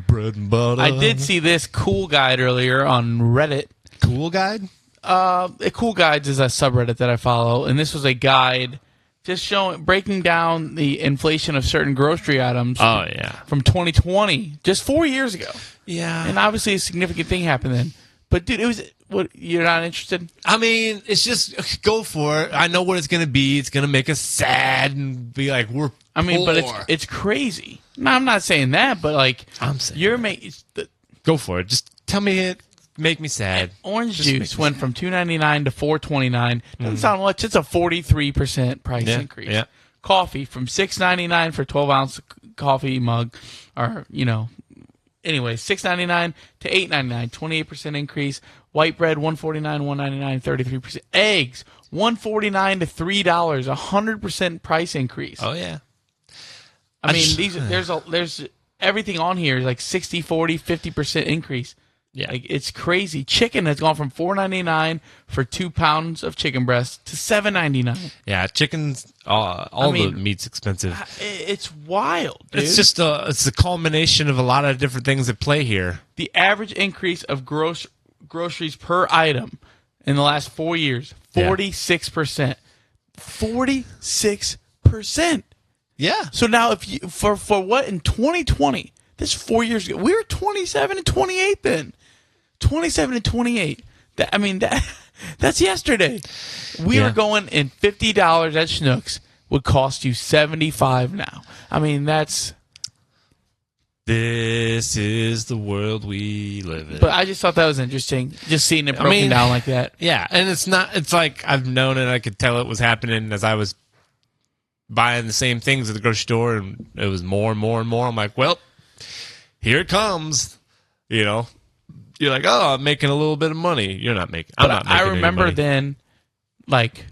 S3: I did see this Cool Guide earlier on Reddit.
S2: Cool Guide?
S3: Cool Guides is a subreddit that I follow, and this was a guide just breaking down the inflation of certain grocery items. From 2020, just 4 years ago.
S2: Yeah,
S3: and obviously a significant thing happened then. But dude, it was what? You're not interested?
S2: It's just go for it. I know what it's gonna be. It's gonna make us sad and be like we're. Poor.
S3: But it's crazy. No, I'm not saying that, but like
S2: I'm saying
S3: you're
S2: go for it. Just tell me it. make me sad.
S3: Orange juice went from $2.99 to $4.29. Doesn't sound much. It's a 43% price increase.
S2: Yeah.
S3: Coffee from $6.99 for 12-ounce coffee mug, or anyway, $6.99 to $8.99, 28% increase. White bread $1.49, $1.99, 33%. Eggs $1.49 to $3, 100% price increase.
S2: Oh yeah.
S3: I mean, there's everything on here is like 60, 40, 50% increase.
S2: Yeah.
S3: Like, it's crazy. Chicken has gone from $4.99 for 2 pounds of chicken breast to $7.99.
S2: Yeah, chicken's the meat's expensive.
S3: It's wild, dude.
S2: It's just it's a culmination of a lot of different things at play here.
S3: The average increase of groceries per item in the last 4 years, 46%. 46%.
S2: Yeah.
S3: So now, if you for what in 2020, this 4 years ago, we were 27 and 28 then. 27 and 28. That's yesterday. We are going, and $50 at Schnucks would cost you $75 now. I mean, that's.
S2: This is the world we live in.
S3: But I just thought that was interesting, just seeing it broken down like that.
S2: Yeah, and it's like I've known it. I could tell it was happening as I was buying the same things at the grocery store, and it was more and more and more. I'm like, well, here it comes. You're like, oh, I'm making a little bit of money. You're not making. I'm not making.
S3: I remember
S2: any money.
S3: then, like,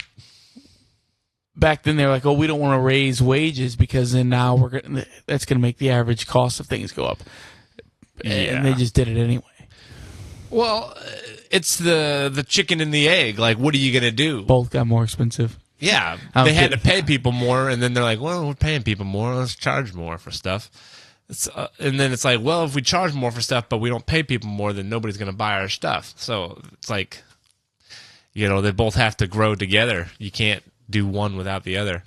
S3: back then they were like, oh, we don't want to raise wages because then now that's going to make the average cost of things go up.
S2: Yeah.
S3: And they just did it anyway.
S2: Well, it's the chicken and the egg. Like, what are you going to do?
S3: Both got more expensive.
S2: Yeah, they had to pay people more, and then they're like, well, we're paying people more. Let's charge more for stuff. And then it's like, well, if we charge more for stuff, but we don't pay people more, then nobody's going to buy our stuff. So it's like, they both have to grow together. You can't do one without the other.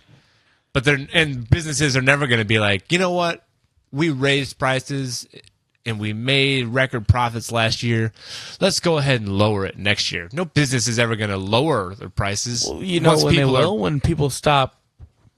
S2: But businesses are never going to be like, you know what? We raised prices and we made record profits last year. Let's go ahead and lower it next year. No business is ever going to lower their prices.
S3: Well, when people stop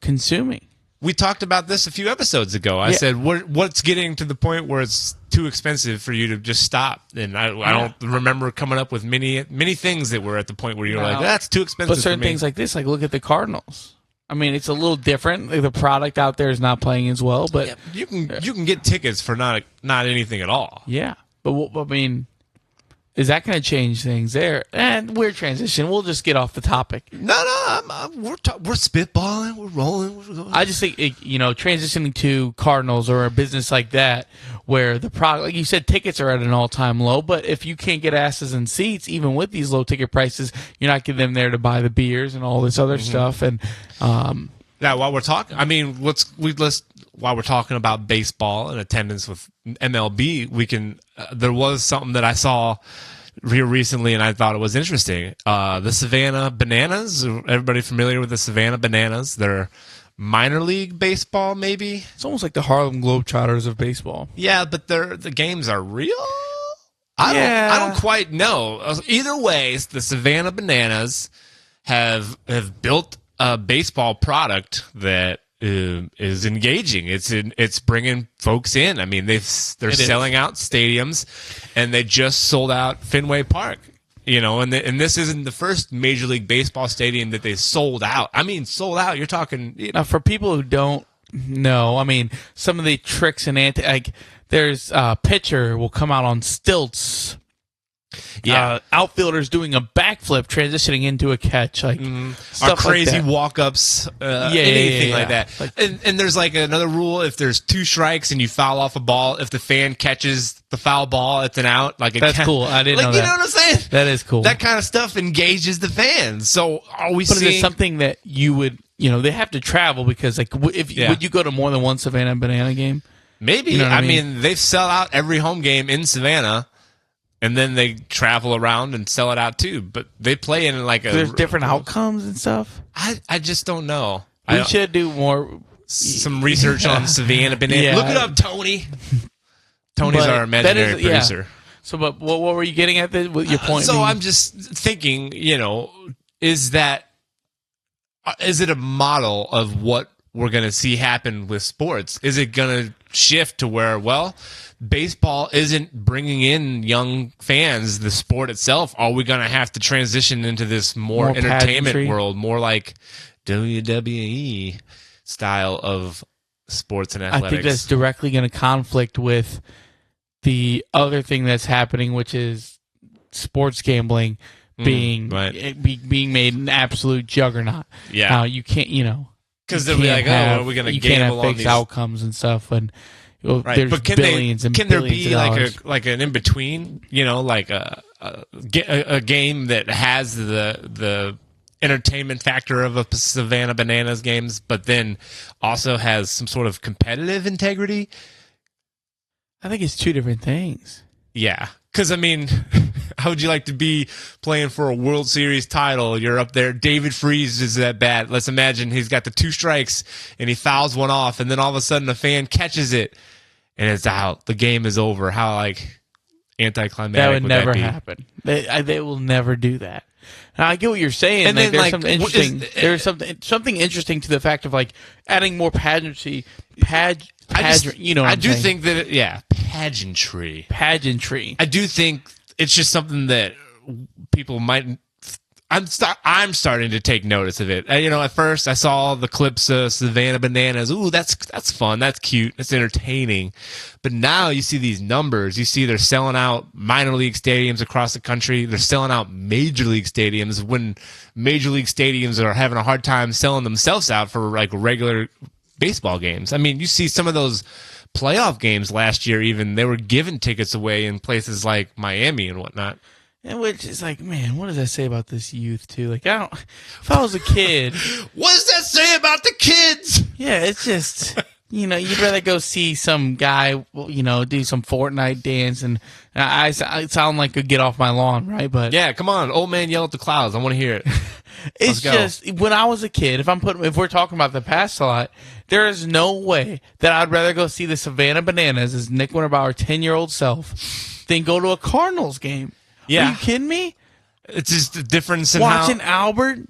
S3: consuming.
S2: We talked about this a few episodes ago. I said, what's getting to the point where it's too expensive for you to just stop? And I don't remember coming up with many things that were at the point where you're like, that's too expensive
S3: But certain
S2: for me.
S3: things like this, like look at the Cardinals. I mean, it's a little different. Like, the product out there is not playing as well, but
S2: you can get tickets for not anything at all.
S3: Yeah, but I mean, is that going to change things there? And weird transition. We'll just get off the topic.
S2: No, we're spitballing. We're rolling.
S3: I just think transitioning to Cardinals or a business like that, where the product, like you said, tickets are at an all-time low. But if you can't get asses in seats, even with these low ticket prices, you're not getting them there to buy the beers and all this other stuff. And
S2: now, while we're talking, while we're talking about baseball and attendance with MLB, we can. There was something that I saw here recently, and I thought it was interesting. The Savannah Bananas. Everybody familiar with the Savannah Bananas? They're minor league baseball, maybe.
S3: It's almost like the Harlem Globetrotters of baseball.
S2: Yeah, but the games are real. I don't quite know. Either way, the Savannah Bananas have built a baseball product that is engaging. It's bringing folks in. I mean, they're selling out stadiums, and they just sold out Fenway Park. And this isn't the first Major League Baseball stadium that they sold out. I mean, sold out. You're talking.
S3: Now, for people who don't know, I mean, some of the tricks and there's a pitcher will come out on stilts.
S2: Yeah,
S3: outfielders doing a backflip, transitioning into a catch, like
S2: stuff crazy like walk-ups, anything like that.
S3: Like,
S2: and there's like another rule: if there's 2 strikes and you foul off a ball, if the fan catches the foul ball, it's an out. Like
S3: that's cool. I didn't know that.
S2: You know what I'm saying?
S3: That is cool.
S2: That kind of stuff engages the fans. So are we?
S3: But
S2: seeing...
S3: is it something that you would? They have to travel because would you go to more than one Savannah Banana game?
S2: Maybe. I mean, they sell out every home game in Savannah. And then they travel around and sell it out too. But they play in like
S3: there's different outcomes and stuff.
S2: I just don't know.
S3: We should do
S2: some research on Savannah Banana. Yeah. Look it up, Tony. Tony's our imaginary producer. Yeah.
S3: So, but what were you getting at with your point?
S2: So I'm just thinking, is it a model of what we're going to see happen with sports? Is it going to shift to where, baseball isn't bringing in young fans, the sport itself, are we going to have to transition into this more entertainment
S3: pageantry
S2: world, more like WWE style of sports and athletics?
S3: I think that's directly going to conflict with the other thing that's happening, which is sports gambling being made an absolute juggernaut.
S2: Yeah,
S3: you can't,
S2: because they'll be like, "Oh, are we going to gamble on
S3: fixed
S2: these
S3: outcomes and stuff?" And
S2: right.
S3: there's
S2: But
S3: billions and
S2: can there
S3: billions
S2: be
S3: of dollars.
S2: like an in between? Like a game that has the entertainment factor of a Savannah Bananas games, but then also has some sort of competitive integrity.
S3: I think it's two different things.
S2: Yeah, because I mean, how would you like to be playing for a World Series title? You're up there. David Freese is at bat. Let's imagine he's got the 2 strikes and he fouls one off, and then all of a sudden a fan catches it and it's out. The game is over. How anticlimactic
S3: that would never
S2: that be?
S3: happen. They will never do that. Now, I get what you're saying.
S2: And
S3: like,
S2: then,
S3: there's something interesting. There's something interesting to the fact of adding more pageantry. I do
S2: think that pageantry. I do think it's just something that people might. I'm starting to take notice of it. At first I saw the clips of Savannah Bananas. Ooh, that's fun. That's cute. That's entertaining. But now you see these numbers. You see they're selling out minor league stadiums across the country. They're selling out major league stadiums when major league stadiums are having a hard time selling themselves out for regular baseball games. I mean, you see some of those playoff games last year, even they were giving tickets away in places like Miami and whatnot.
S3: And which is man, what does that say about this youth too? If I was a kid,
S2: what does that say about the kids?
S3: Yeah, it's just you'd rather go see some guy, do some Fortnite dance, and I sound like a get off my lawn, right? But
S2: yeah, come on, old man, yell at the clouds. I want to hear it.
S3: It's just when I was a kid. If we're talking about the past a lot, there is no way that I'd rather go see the Savannah Bananas as Nick Winterbauer 10-year-old self than go to a Cardinals game.
S2: Yeah.
S3: Are you kidding me?
S2: It's just a difference in
S3: watching Albert.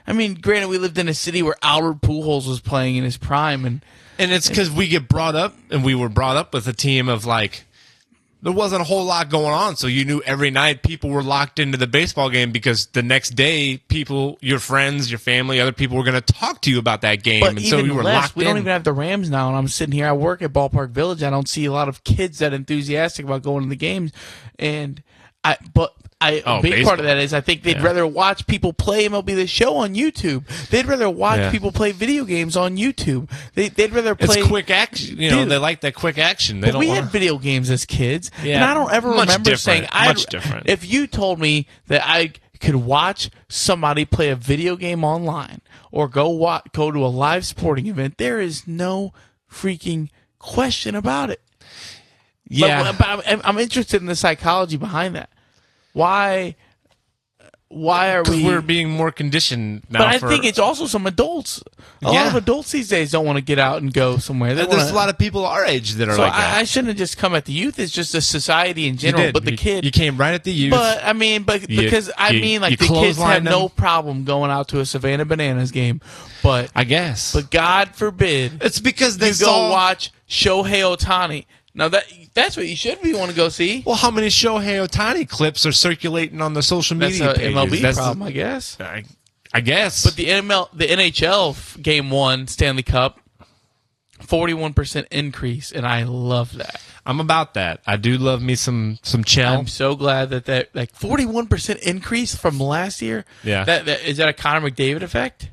S3: I mean, granted, we lived in a city where Albert Pujols was playing in his prime, and
S2: it's because we get brought up, and we were brought up with a team of there wasn't a whole lot going on, so you knew every night people were locked into the baseball game because the next day, people, your friends, your family, other people were going to talk to you about that game,
S3: but
S2: and
S3: even
S2: so you were locked
S3: we
S2: in.
S3: don't even have the Rams now, and I'm sitting here. I work at Ballpark Village. I don't see a lot of kids that enthusiastic about going to the games, and a big
S2: baseball.
S3: part of that is I think they'd rather watch people play MLB The Show on YouTube. They'd rather watch people play video games on YouTube. They'd rather play.
S2: It's quick action. They like that quick action.
S3: We had video games as kids, and I don't ever remember saying
S2: much different.
S3: If you told me that I could watch somebody play a video game online or go to a live sporting event, there is no freaking question about it.
S2: Yeah,
S3: but I'm interested in the psychology behind that. Why are we?
S2: We're being more conditioned now.
S3: But I think it's also some adults. A lot of adults these days don't want to get out and go somewhere.
S2: There's a lot of people our age that are like that.
S3: I shouldn't have just come at the youth. It's just a society in general. But the kid,
S2: you came right at the youth.
S3: But the kids have no problem going out to a Savannah Bananas game. But
S2: I guess.
S3: But God forbid,
S2: it's because they
S3: go watch Shohei Ohtani. Now that's what you should want to go see.
S2: Well, how many Shohei Ohtani clips are circulating on the social media
S3: pages?
S2: MLB
S3: that's problem, I guess.
S2: I guess.
S3: But the NHL Game 1 Stanley Cup, 41% increase, and I love that.
S2: I'm about that. I do love me some Chell.
S3: I'm so glad that 41% increase from last year.
S2: Yeah.
S3: Is that a Connor McDavid effect?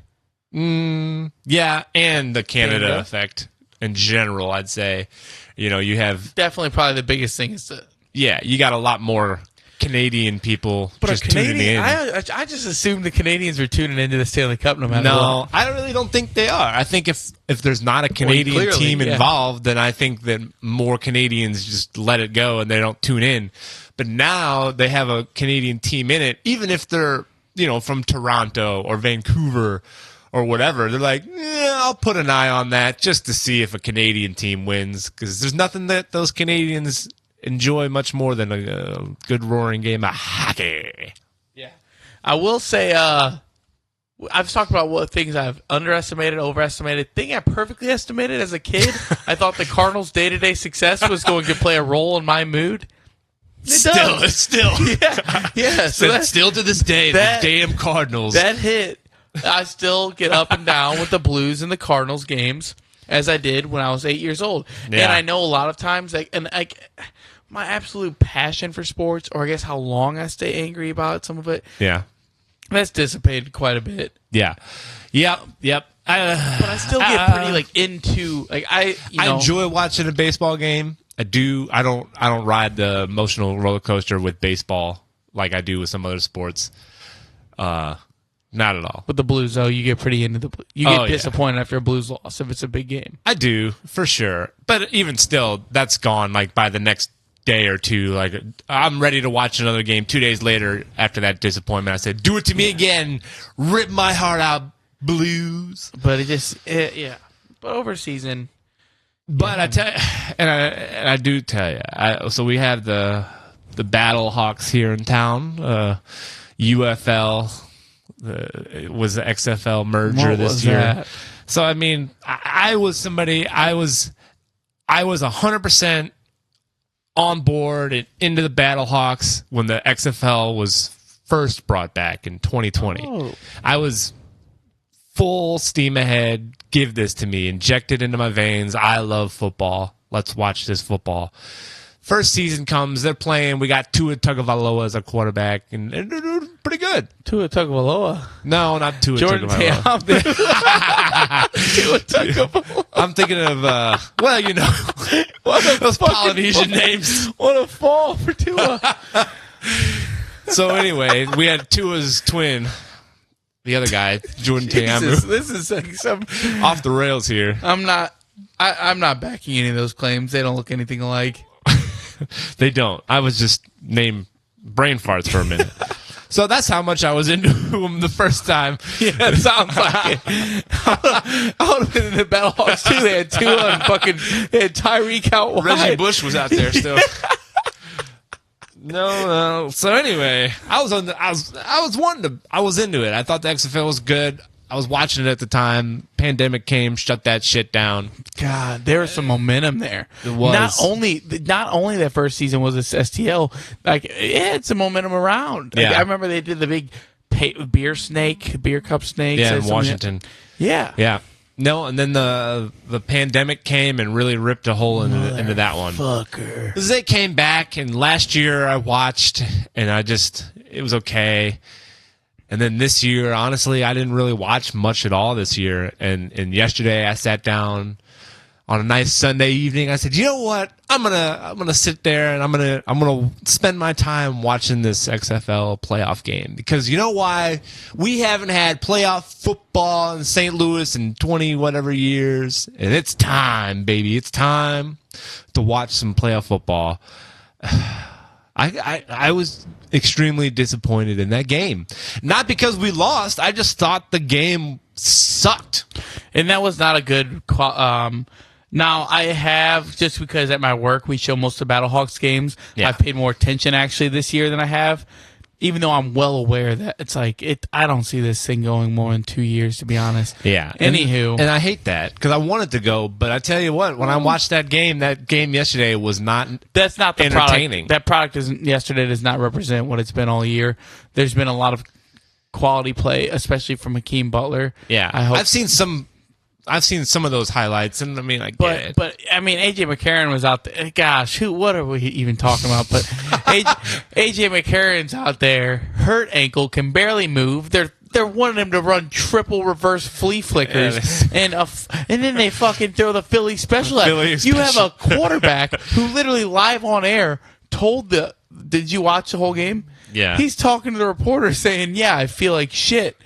S2: Yeah, and the Canada effect in general, I'd say. You have
S3: definitely probably the biggest thing is
S2: you got a lot more Canadian people tuning in.
S3: I just assumed the Canadians were tuning into the Stanley Cup no matter what.
S2: No, I really don't think they are. I think if there's not a Canadian team involved, then I think that more Canadians just let it go and they don't tune in. But now they have a Canadian team in it, even if they're from Toronto or Vancouver or whatever. They're like, I'll put an eye on that just to see if a Canadian team wins, because there's nothing that those Canadians enjoy much more than a good roaring game of hockey.
S3: Yeah. I will say, I've talked about what things I've underestimated, overestimated. Thing I perfectly estimated as a kid. I thought the Cardinals' day-to-day success was going to play a role in my mood.
S2: Still.
S3: Yeah. So
S2: still to this day, the damn Cardinals.
S3: That hit. I still get up and down with the Blues and the Cardinals games as I did when I was 8 years old.
S2: Yeah.
S3: And I know a lot of times, my absolute passion for sports, or I guess how long I stay angry about some of it,
S2: yeah.
S3: that's dissipated quite a bit.
S2: Yeah. Yep.
S3: But I still get pretty into I
S2: enjoy watching a baseball game. I do. I don't ride the emotional roller coaster with baseball like I do with some other sports. Not at all.
S3: With the Blues, though, you get pretty into you get disappointed after a Blues loss if it's a big game.
S2: I do, for sure. But even still, that's gone like by the next day or two. Like, I'm ready to watch another game 2 days later after that disappointment. I said, do it to me again. Rip my heart out, Blues.
S3: But But over season.
S2: But I tell you, and I do tell you, so we have the Battlehawks here in town. UFL was the XFL merger this year.
S3: That?
S2: So I mean, I was 100% on board and into the Battlehawks when the XFL was first brought back in 2020.
S3: Oh.
S2: I was full steam ahead. Give this to me. Inject it into my veins. I love football. Let's watch this football. First season comes. They're playing. We got Tua Tagovailoa as our quarterback, and they're doing pretty good.
S3: Tua Tagovailoa?
S2: No, not Tua
S3: Jordan
S2: Tagovailoa.
S3: Tua Tagovailoa.
S2: I'm thinking of, those Polynesian names.
S3: What a fall for Tua.
S2: So anyway, we had Tua's twin. The other guy, Jordan Ta'amu.
S3: This is like some
S2: off the rails here.
S3: I'm not backing any of those claims. They don't look anything alike.
S2: They don't. I was just named brain farts for a minute. So that's how much I was into him the first time.
S3: Yeah, it sounds like it. I would have been in the Battlehawks too. They had Tua and they had Tyreek out wide.
S2: Reggie Bush was out there still. No. So anyway, I was into it. I thought the XFL was good. I was watching it at the time. Pandemic came, shut that shit down.
S3: God, there was some momentum there.
S2: It was.
S3: Not only that first season was this S.T.L, like it had some momentum around. Like,
S2: yeah.
S3: I remember they did the big beer cup snakes.
S2: Yeah, in Washington.
S3: Yeah.
S2: Yeah. No, and then the pandemic came and really ripped a hole into that one.
S3: Fucker.
S2: They came back, and last year I watched, and it was okay. And then this year, honestly, I didn't really watch much at all this year. And yesterday I sat down on a nice Sunday evening. I said, you know what? I'm gonna sit there and I'm gonna spend my time watching this XFL playoff game, because you know why? We haven't had playoff football in St. Louis in 20 whatever years, and it's time, baby. It's time to watch some playoff football. I was extremely disappointed in that game. Not because we lost. I just thought the game sucked.
S3: And that was not a good now, I have, just because at my work we show most of the Battlehawks games,
S2: Yeah.
S3: I've paid more attention actually this year than I have, even though I'm well aware that it's like, I don't see this thing going more than 2 years, to be honest.
S2: Yeah.
S3: Anywho.
S2: And I hate that, because I wanted to go, but I tell you what, when I watched that game yesterday was not
S3: That's not the
S2: entertaining.
S3: Product. That product yesterday does not represent what it's been all year. There's been a lot of quality play, especially from Hakeem Butler.
S2: Yeah. I've seen some of those highlights, and I mean, I get it.
S3: But I mean, AJ McCarron was out there. Gosh, what are we even talking about? But AJ McCarron's out there, hurt ankle, can barely move. They're wanting him to run triple reverse flea flickers, and then they fucking throw the Philly special at him. You have a quarterback who literally live on air told did you watch the whole game?
S2: Yeah.
S3: He's talking to the reporter saying, yeah, I feel like shit.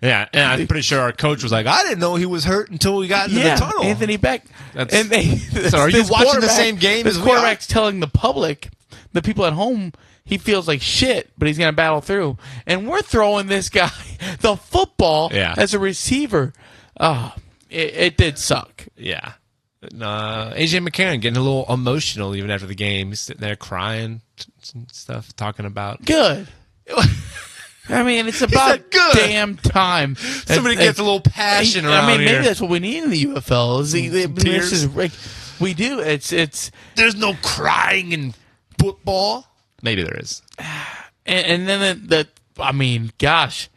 S2: Yeah, and I'm pretty sure our coach was like, I didn't know he was hurt until we got into the tunnel.
S3: Anthony Beck.
S2: So are you watching the same game as we are?
S3: This quarterback's telling the public, the people at home, he feels like shit, but he's going to battle through. And we're throwing this guy the football as a receiver. It did suck.
S2: Yeah. AJ McCarron getting a little emotional even after the game. He's sitting there crying and stuff, talking about.
S3: Good. I mean, it's about
S2: said, "Good."
S3: damn time.
S2: Somebody gets a little passion around
S3: I mean,
S2: here.
S3: maybe that's what we need in the UFL.
S2: Tears.
S3: This is like we do. It's
S2: There's no crying in football. Maybe there is.
S3: and then I mean, gosh.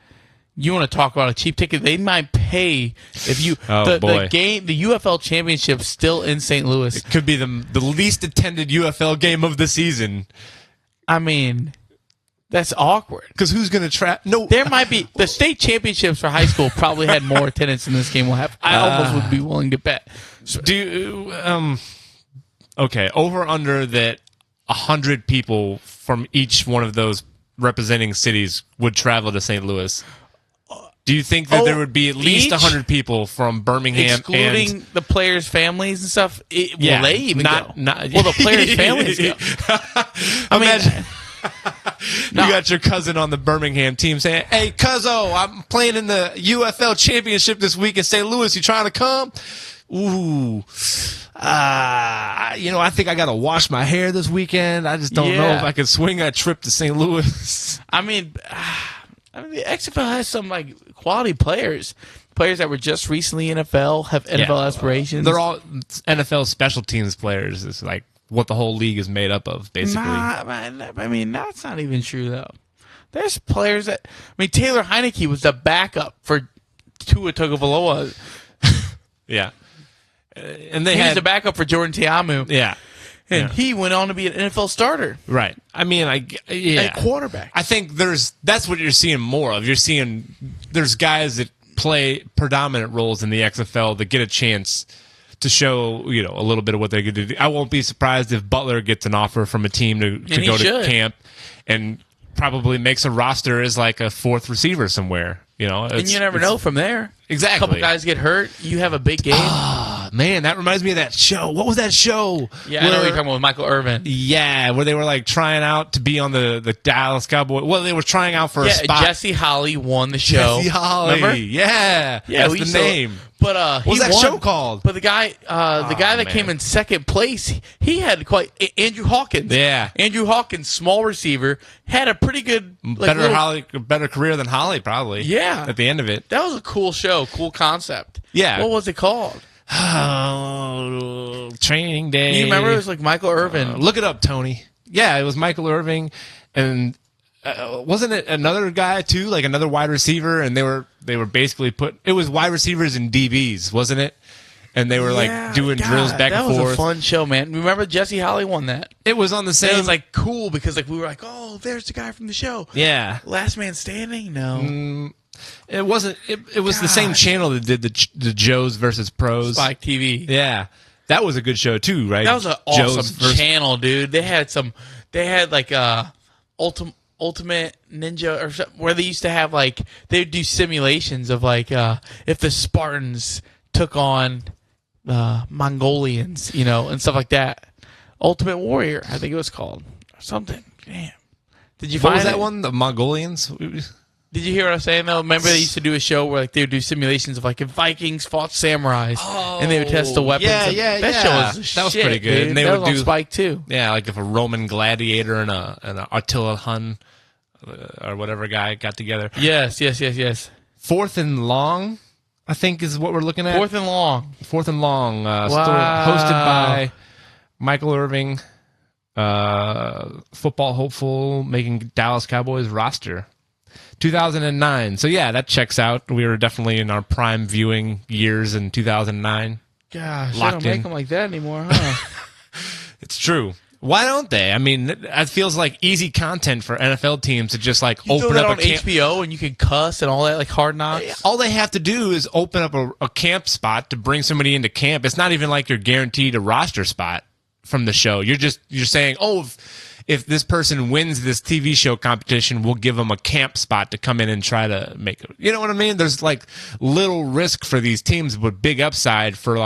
S3: You want to talk about a cheap ticket? They might pay if you the game, the UFL championship still in St. Louis.
S2: It could be the least attended UFL game of the season.
S3: I mean, that's awkward.
S2: Because who's going to trap? No,
S3: there might be the state championships for high school probably had more attendance than this game will have. I almost would be willing to bet.
S2: Okay, over under that 100 people from each one of those representing cities would travel to St. Louis. Do you think that there would be at least 100 people from Birmingham,
S3: excluding the players' families and stuff? Will they even go?
S2: Will
S3: the players' families go?
S2: Imagine you got your cousin on the Birmingham team saying, "Hey, cuzzo, I'm playing in the UFL championship this week in St. Louis. You trying to come?" Ooh. I think I got to wash my hair this weekend. I just don't know if I can swing that trip to St. Louis.
S3: I mean, the XFL has some quality players that were just recently NFL, have NFL aspirations.
S2: They're all NFL special teams players. It's like what the whole league is made up of, basically.
S3: I mean, that's not even true though. There's players that Taylor Heineke was the backup for Tua Tagovailoa.
S2: Yeah. And
S3: he was the backup for Jordan Ta'amu.
S2: Yeah.
S3: And he went on to be an NFL starter.
S2: Right. I mean,
S3: And quarterback.
S2: I think that's what you're seeing more of. You're seeing there's guys that play predominant roles in the XFL that get a chance to show, a little bit of what they could do. I won't be surprised if Butler gets an offer from a team to go to camp and probably makes a roster as like a fourth receiver somewhere. And
S3: you never know from there.
S2: Exactly.
S3: A couple guys get hurt. You have a big game.
S2: Man, that reminds me of that show. What was that show?
S3: Yeah, I know what you're talking about with Michael Irvin.
S2: Yeah, where they were trying out to be on the Dallas Cowboys. Well, they were trying out for a spot.
S3: Jesse Holly won the show.
S2: Jesse Holly.
S3: Remember?
S2: Yeah. That's the name.
S3: But
S2: what was that show called?
S3: But the guy that came in second place, he had Andrew Hawkins.
S2: Yeah.
S3: Andrew Hawkins, small receiver, had a pretty good
S2: better career than Holly probably.
S3: Yeah.
S2: At the end of it.
S3: That was a cool show, cool concept.
S2: Yeah.
S3: What was it called?
S2: Training Day.
S3: You remember it was Michael Irvin.
S2: Look it up, Tony. Yeah, it was Michael Irving, and wasn't it another guy too, another wide receiver? And they were basically it was wide receivers and DBs, wasn't it? And they were doing drills back and forth.
S3: That was a fun show, man. Remember Jesse Holly won that?
S2: It was on the same.
S3: It was cool because we were oh, there's the guy from the show.
S2: Yeah.
S3: Last Man Standing. No.
S2: It wasn't. It was the same channel that did the Joes versus Pros.
S3: Spike TV.
S2: Yeah, that was a good show too, right?
S3: That was an awesome channel, dude. They had Ultimate Ninja or something where they used to have they would do simulations of if the Spartans took on Mongolians, and stuff like that. Ultimate Warrior, I think it was called or something. Damn. Did you
S2: What
S3: find
S2: was that one? The Mongolians.
S3: Did you hear what I was saying, though? Remember they used to do a show where they would do simulations of if Vikings fought samurais and they would test the weapons.
S2: Yeah.
S3: That show was
S2: pretty good.
S3: Dude.
S2: And they
S3: that
S2: would
S3: was on
S2: do
S3: Spike, too.
S2: Yeah, if a Roman gladiator and a Attila Hun or whatever guy got together.
S3: Yes.
S2: Fourth and Long, I think, is what we're looking at.
S3: Fourth and Long.
S2: Story hosted by Michael Irving, football hopeful, making Dallas Cowboys roster. 2009. So, yeah, that checks out. We were definitely in our prime viewing years in 2009.
S3: Gosh, they don't make them like that anymore, huh?
S2: It's true. Why don't they? I mean, it feels like easy content for NFL teams to just open up
S3: on HBO and you can cuss and all that, Hard Knocks.
S2: All they have to do is open up a camp spot to bring somebody into camp. It's not even you're guaranteed a roster spot from the show. You're saying, if this person wins this TV show competition, we'll give them a camp spot to come in and try to make it. You know what I mean? There's little risk for these teams, but big upside for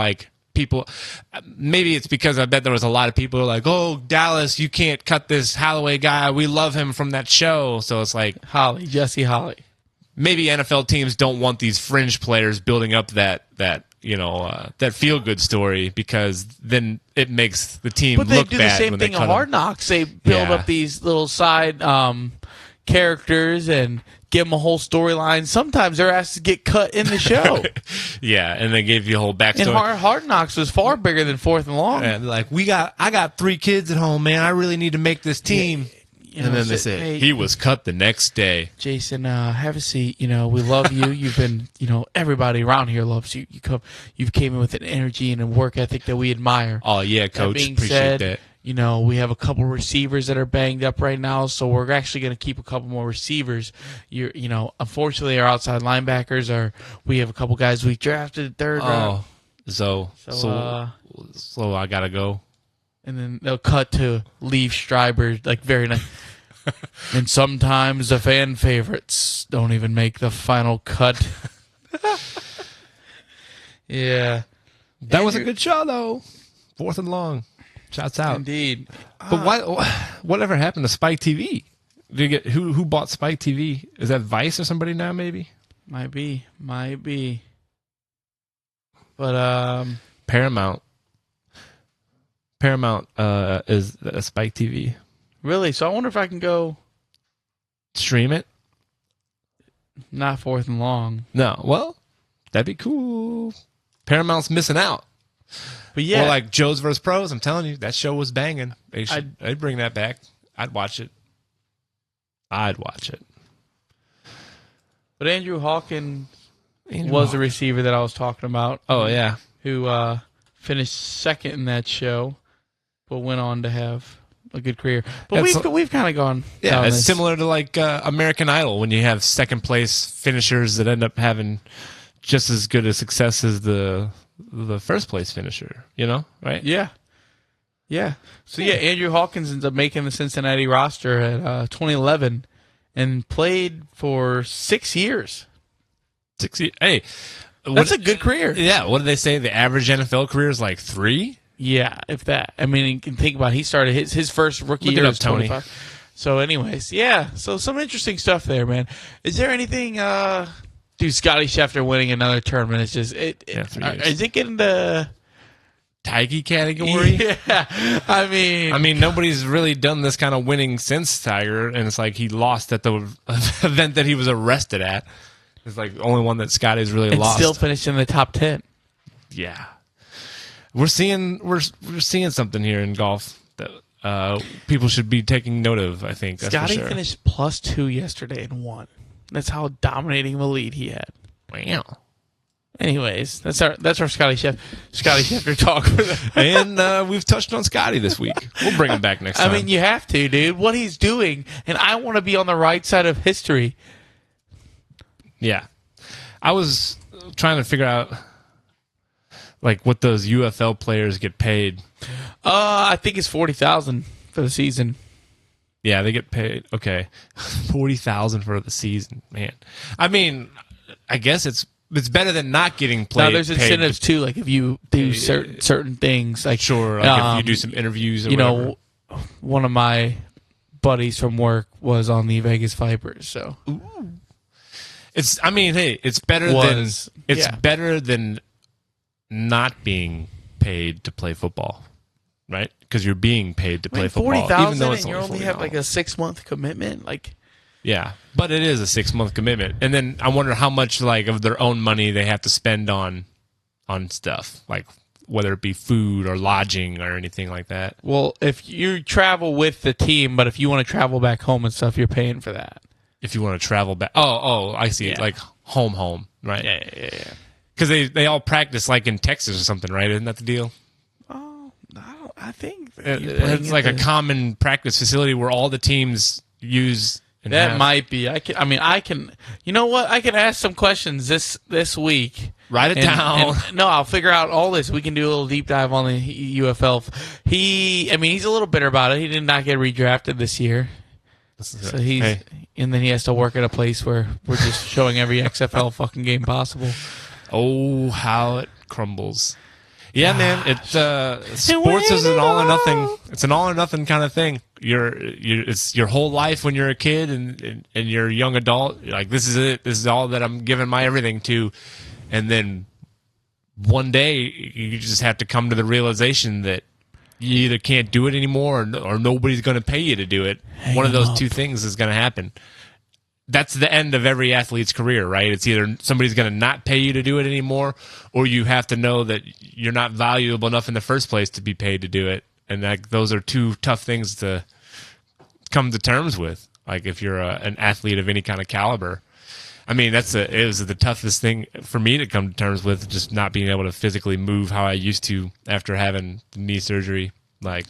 S2: people. Maybe it's because I bet there was a lot of people who are oh, Dallas, you can't cut this Holloway guy. We love him from that show. So it's
S3: Jesse Holly.
S2: Maybe NFL teams don't want these fringe players building up that feel good story because then it makes the team look bad.
S3: But they do the same thing in Hard Knocks. They build up these little side characters and give them a whole storyline. Sometimes their asses get cut in the show.
S2: Yeah, and they gave you a whole backstory.
S3: And Hard Knocks was far bigger than Fourth and Long.
S2: And like, I got 3 kids at home, man. I really need to make this team.
S3: You
S2: and
S3: know,
S2: then they said, he was cut the next day.
S3: Jason, have a seat. You know, we love you. You've been, everybody around here loves you. You've came in with an energy and a work ethic that we admire.
S2: Oh, yeah, Coach.
S3: That being
S2: Appreciate
S3: said,
S2: that.
S3: we have a couple receivers that are banged up right now, so we're actually going to keep a couple more receivers. Unfortunately, our outside linebackers we have a couple guys we drafted third round.
S2: So I gotta go.
S3: And then they'll cut to Leaf Stryber, like very nice. And sometimes the fan favorites don't even make the final cut. Yeah,
S2: that was a good show though. Fourth and Long. Shouts out.
S3: Indeed.
S2: But whatever happened to Spike TV? Did you get who bought Spike TV? Is that Vice or somebody now? Maybe.
S3: Might be. But
S2: Paramount is a Spike TV.
S3: Really? So I wonder if I can go
S2: stream it.
S3: Not Fourth and Long.
S2: No. Well, that'd be cool. Paramount's missing out.
S3: But yeah,
S2: or like Joe's vs. Pros. I'm telling you, that show was banging. I'd bring that back. I'd watch it.
S3: But Andrew Hawkins was the receiver that I was talking about.
S2: Oh yeah,
S3: who finished second in that show, but went on to have a good career. But we've kind of gone.
S2: Yeah, it's
S3: this.
S2: similar to like American Idol when you have second place finishers that end up having just as good a success as the first place finisher. Right?
S3: Yeah. So Andrew Hawkins ends up making the Cincinnati roster at 2011 and played for 6 years.
S2: 6 years. Hey,
S3: that's a good career.
S2: Yeah. What do they say? The average NFL career is like 3.
S3: Yeah, if that. I mean, you can think about it. He started his first rookie year was 25. So, anyways, yeah. So, some interesting stuff there, man. Is there anything? Dude, Scotty Schefter winning another tournament is just is it getting the
S2: Tigey category?
S3: Yeah, I mean,
S2: nobody's really done this kind of winning since Tiger, and it's like he lost at the event that he was arrested at. It's like the only one that Scotty's really lost.
S3: Still finished in the top 10.
S2: Yeah. We're seeing something here in golf that people should be taking note of. I think
S3: Scotty finished +2 yesterday and won. That's how dominating of a lead he had.
S2: Wow.
S3: Anyways, that's our Scotty Schefter talk.
S2: And we've touched on Scotty this week. We'll bring him back next time.
S3: I mean, you have to, dude. What he's doing, and I want to be on the right side of history.
S2: Yeah, I was trying to figure out like what those UFL players get paid.
S3: I think it's $40,000 for the season.
S2: Yeah, they get paid. Okay, $40,000 for the season, man. I mean, I guess it's better than not getting paid.
S3: Now there's incentives too, like if you do certain things, like
S2: sure, like if you do some interviews. Or whatever.
S3: One of my buddies from work was on the Vegas Vipers, so.
S2: Ooh. It's better better than not being paid to play football, right? Because you're being paid to play football, even though it's
S3: and you only have like a 6-month commitment, like.
S2: Yeah, but it is a 6-month commitment, and then I wonder how much like of their own money they have to spend on stuff, like whether it be food or lodging or anything like that.
S3: Well, if you travel with the team, but if you want to travel back home and stuff, you're paying for that.
S2: If you want to travel back, I see it, like home, right?
S3: Yeah.
S2: Because they all practice like in Texas or something, right? Isn't that the deal?
S3: Oh, I think
S2: it's like a common practice facility where all the teams use.
S3: That might be. I can. You know what? I can ask some questions this week.
S2: Write it down.
S3: No, I'll figure out all this. We can do a little deep dive on the UFL. He's a little bitter about it. He did not get redrafted this year. So and then he has to work at a place where we're just showing every XFL fucking game possible.
S2: Oh, how it crumbles. Yeah, man. Sports is an all or nothing. It's an all or nothing kind of thing. It's your whole life when you're a kid and you're a young adult. You're like, this is it. This is all that I'm giving my everything to. And then one day you just have to come to the realization that you either can't do it anymore or nobody's going to pay you to do it. One of those two things is going to happen. That's the end of every athlete's career, right? It's either somebody's going to not pay you to do it anymore, or you have to know that you're not valuable enough in the first place to be paid to do it. And those are two tough things to come to terms with. Like if you're an athlete of any kind of caliber. I mean, it was the toughest thing for me to come to terms with, just not being able to physically move how I used to after having the knee surgery. Like,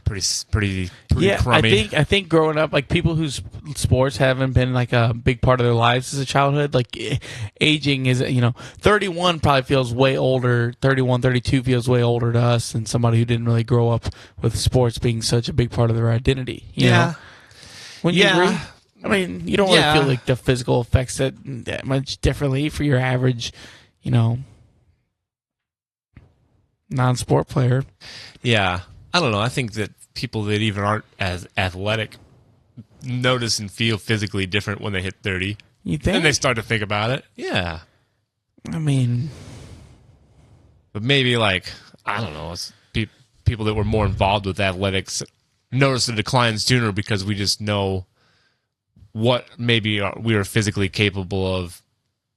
S2: pretty crummy.
S3: I think growing up, like people whose sports haven't been like a big part of their lives as a childhood, like aging is, 31 probably feels way older. 31, 32 feels way older to us than somebody who didn't really grow up with sports being such a big part of their identity. You know? Wouldn't you agree? I mean, you don't really feel like the physical effects that much differently for your average, non-sport player.
S2: Yeah. I don't know. I think that people that even aren't as athletic notice and feel physically different when they hit 30.
S3: You think?
S2: And they start to think about it. Yeah.
S3: I mean...
S2: But maybe, I don't know, it's people that were more involved with athletics notice the decline sooner because we just know what maybe we were physically capable of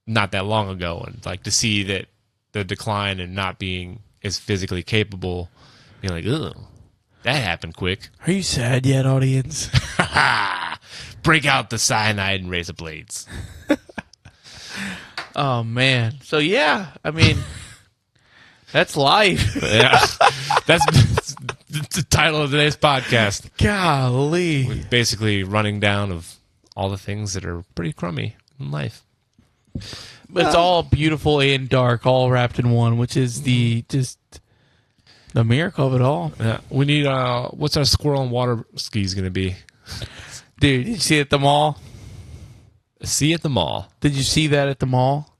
S2: not that long ago. And, to see that the decline and not being as physically capable, you're like, ugh. That happened quick.
S3: Are you sad yet, audience?
S2: Break out the cyanide and razor blades.
S3: Oh, man. So, yeah, I mean, that's life.
S2: Yeah. That's the title of today's podcast.
S3: Golly.
S2: We're basically running down of all the things that are pretty crummy in life.
S3: But it's all beautiful and dark, all wrapped in one, which is the miracle of it all.
S2: Yeah, we need. What's our squirrel and water skis going to be?
S3: Dude, did you see it at the mall?
S2: See at the mall.
S3: Did you see that at the mall?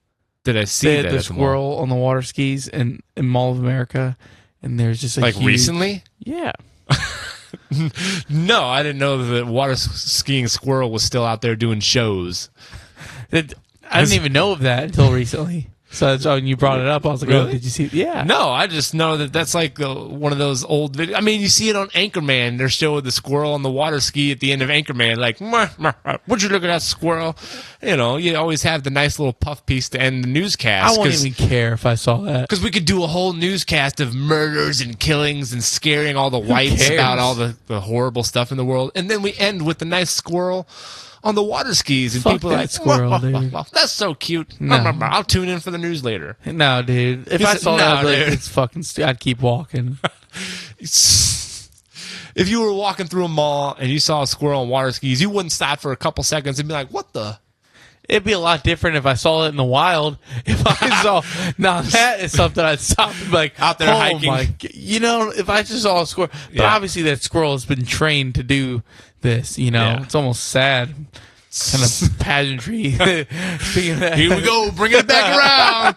S2: Did I see
S3: they had
S2: that
S3: the
S2: at
S3: squirrel
S2: the mall?
S3: on the water skis in Mall of America, and there's just a huge...
S2: recently?
S3: Yeah.
S2: No, I didn't know that the water skiing squirrel was still out there doing shows.
S3: I didn't even know of that until recently. So that's when you brought it up. I was like,
S2: really?
S3: oh, did you see it? Yeah.
S2: No, I just know that that's one of those old videos. I mean, you see it on Anchorman. They're showing the squirrel on the water ski at the end of Anchorman. Like, would you look at that squirrel? You always have the nice little puff piece to end the newscast.
S3: I wouldn't even care if I saw that.
S2: Because we could do a whole newscast of murders and killings and scaring all the whites about all the horrible stuff in the world. And then we end with the nice squirrel on the water skis, and
S3: Fuck
S2: people are like,
S3: squirrel, dude.
S2: That's so cute.
S3: No.
S2: I'll tune in for the news later.
S3: No, dude. If I saw that, I'd be like, it's fucking I'd keep walking.
S2: If you were walking through a mall and you saw a squirrel on water skis, you wouldn't stop for a couple seconds and be like, what the?
S3: It'd be a lot different if I saw it in the wild. If I saw, now that is something I'd stop and be like,
S2: out there hiking.
S3: If I just saw a squirrel, but obviously that squirrel has been trained to do this, it's almost sad. Kind of pageantry. Speaking of that,
S2: here we go, bringing it back around.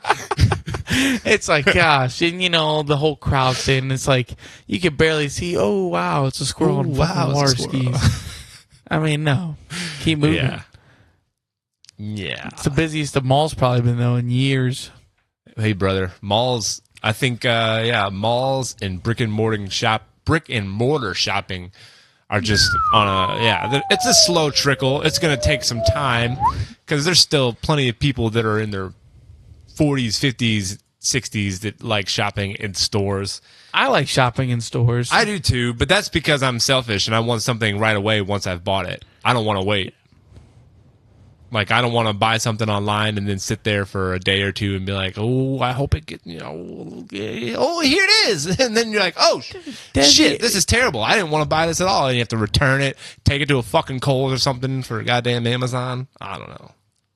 S3: It's like, gosh, and the whole crowd saying, it's like, you can barely see, oh, wow, it's a squirrel on fucking water skis. I mean, no. Keep moving.
S2: Yeah.
S3: It's the busiest the mall's probably been, though, in years.
S2: Hey, brother. Malls, I think, malls and brick and mortar shopping are just on it's a slow trickle. It's going to take some time because there's still plenty of people that are in their 40s, 50s, 60s that like shopping in stores.
S3: I like shopping in stores.
S2: I do too, but that's because I'm selfish and I want something right away once I've bought it. I don't want to wait. Like, I don't want to buy something online and then sit there for a day or two and be like, oh, I hope it gets, oh, here it is. And then you're like, oh, shit, this is terrible. I didn't want to buy this at all. And you have to return it, take it to a fucking Kohl's or something for goddamn Amazon. I don't know.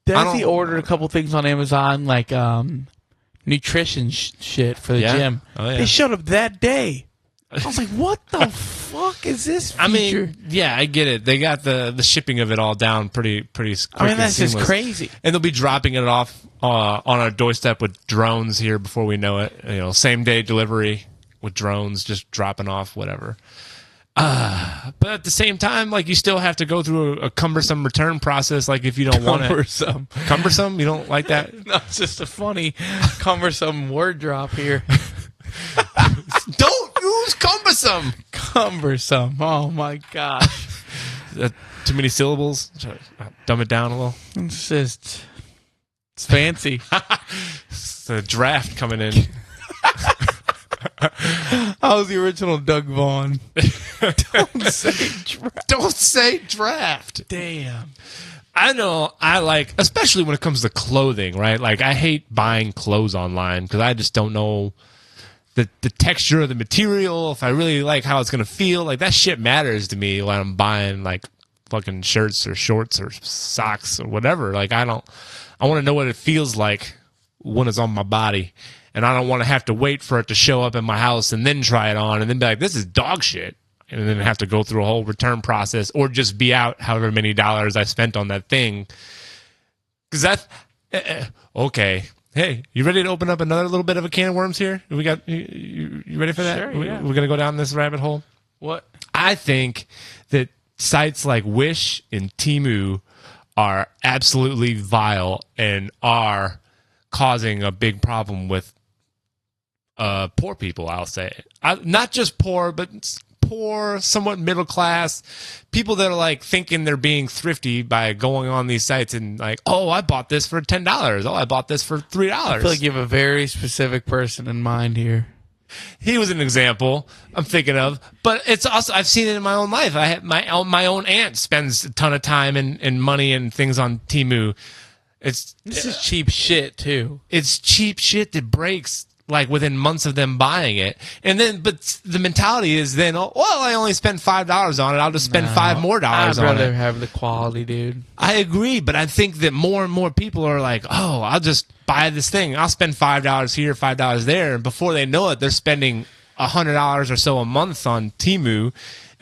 S3: Desi ordered a couple things on Amazon, like nutrition shit for the gym.
S2: Oh, yeah.
S3: They showed up that day. I was like, what the fuck is this feature?
S2: I mean, yeah, I get it. They got the shipping of it all down pretty quick.
S3: I mean, that's just crazy.
S2: And they'll be dropping it off on our doorstep with drones here before we know it. Same day delivery with drones, just dropping off whatever. But at the same time, like, you still have to go through a cumbersome return process. Like, if you don't want it. Cumbersome? You don't like that?
S3: No, it's just a funny, cumbersome word drop here.
S2: Don't Cumbersome.
S3: Cumbersome. Oh my gosh.
S2: Too many syllables. Try to dumb it down a little.
S3: It's fancy.
S2: It's a draft coming in.
S3: I was the original Doug Vaughn. Don't say draft.
S2: Don't say draft.
S3: Damn.
S2: I know I like, especially when it comes to clothing, right? Like, I hate buying clothes online because I just don't know the texture of the material, if I really like how it's going to feel. Like, that shit matters to me when I'm buying, like, fucking shirts or shorts or socks or whatever. Like, I want to know what it feels like when it's on my body. And I don't want to have to wait for it to show up in my house and then try it on and then be like, this is dog shit. And then have to go through a whole return process or just be out however many dollars I spent on that thing. Because that's okay. Hey, you ready to open up another little bit of a can of worms here? We got you ready for that?
S3: Sure, yeah.
S2: We're gonna go down this rabbit hole.
S3: What?
S2: I think that sites like Wish and Temu are absolutely vile and are causing a big problem with poor people. I'll say not just poor, but poor, somewhat middle class people that are like thinking they're being thrifty by going on these sites and like, oh, I bought this for $10. Oh, I bought this for $3.
S3: I feel like you have a very specific person in mind here.
S2: He was an example I'm thinking of, but it's also, I've seen it in my own life. I have my own aunt spends a ton of time and money and things on Temu.
S3: This is cheap shit too.
S2: It's cheap shit that breaks like within months of them buying it. And then, but the mentality is then, oh, well, I only spent $5 on it. I'll just spend $5 more on it.
S3: I'd rather have the quality, dude.
S2: I agree, but I think that more and more people are like, oh, I'll just buy this thing. I'll spend $5 here, $5 there. And before they know it, they're spending $100 or so a month on Temu.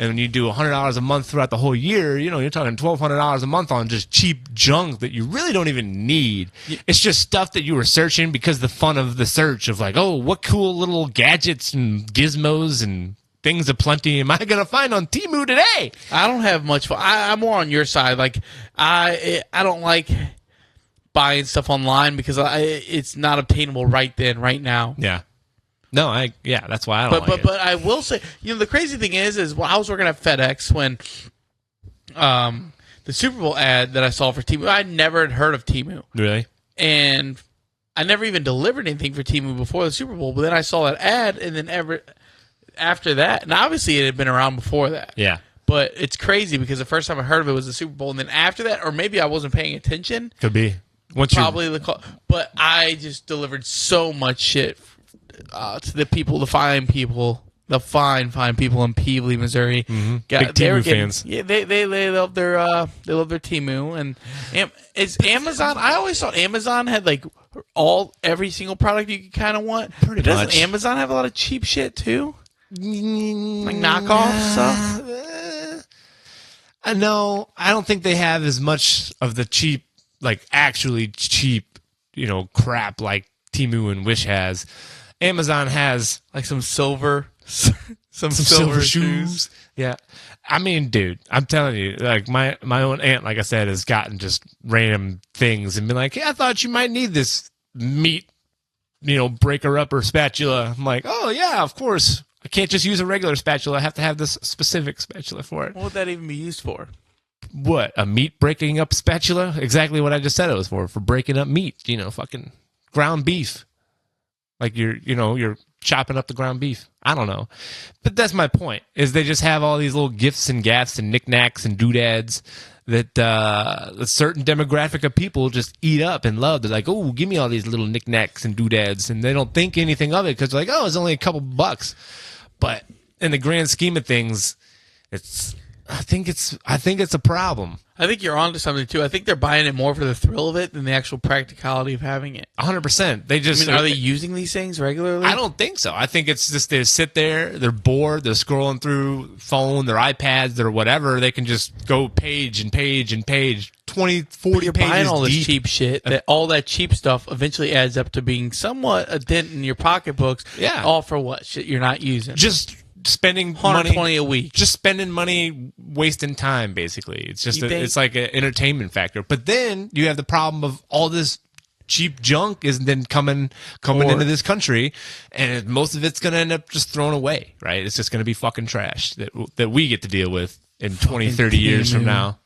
S2: And when you do $100 a month throughout the whole year, you know, you're talking $1,200 a month on just cheap junk that you really don't even need. It's just stuff that you were searching because the fun of the search of like, oh, what cool little gadgets and gizmos and things aplenty am I going to find on Temu today?
S3: I don't have much fun. I'm more on your side. Like, I don't like buying stuff online because it's not obtainable right then, right now.
S2: Yeah. No, that's why I don't like it.
S3: But I will say, you know, the crazy thing is I was working at FedEx when the Super Bowl ad that I saw for Temu, I never had heard of Temu.
S2: Really?
S3: And I never even delivered anything for Temu before the Super Bowl, but then I saw that ad, and then after that, and obviously it had been around before that.
S2: Yeah.
S3: But it's crazy because the first time I heard of it was the Super Bowl, and then after that, or maybe I wasn't paying attention.
S2: Could be.
S3: But I just delivered so much shit to the people, the fine people in Peebly, Missouri.
S2: Mm-hmm. Big Temu fans.
S3: Yeah, they love their Temu, and is Amazon. I always thought Amazon had like every single product you could kind of want.
S2: Pretty
S3: Doesn't
S2: much.
S3: Amazon have a lot of cheap shit too? Like knockoff stuff.
S2: No, I don't think they have as much of the cheap, like actually cheap, you know, crap like Temu and Wish has. Amazon has
S3: Like some silver shoes.
S2: Yeah. I mean, dude, I'm telling you, like my own aunt, like I said, has gotten just random things and been like, hey, I thought you might need this meat, you know, breaker upper spatula. I'm like, oh yeah, of course. I can't just use a regular spatula. I have to have this specific spatula for it.
S3: What would that even be used for?
S2: What? A meat breaking up spatula? Exactly what I just said it was for breaking up meat, you know, fucking ground beef. Like you're chopping up the ground beef. I don't know. But that's my point, is they just have all these little gifts and gaffs and knickknacks and doodads that a certain demographic of people just eat up and love. They're like, oh, give me all these little knickknacks and doodads. And they don't think anything of it because they're like, oh, it's only a couple bucks. But in the grand scheme of things, I think it's a problem.
S3: I think you're onto something too. I think they're buying it more for the thrill of it than the actual practicality of having it.
S2: 100%. They just
S3: are they using these things regularly?
S2: I don't think so. I think it's just they sit there, they're bored, they're scrolling through phone, their iPads, their whatever. They can just go page and page and page, 20, 40
S3: you're
S2: pages
S3: buying all this
S2: deep.
S3: cheap shit. All that cheap stuff eventually adds up to being somewhat a dent in your pocketbooks.
S2: Yeah.
S3: All for what? Shit you're not using.
S2: Just spending
S3: 120
S2: money
S3: a week.
S2: Just spending money, wasting time. Basically, it's just it's like an entertainment factor. But then you have the problem of all this cheap junk is then coming into this country, and most of it's going to end up just thrown away, right? It's just going to be fucking trash that we get to deal with in 20, 30 years from now.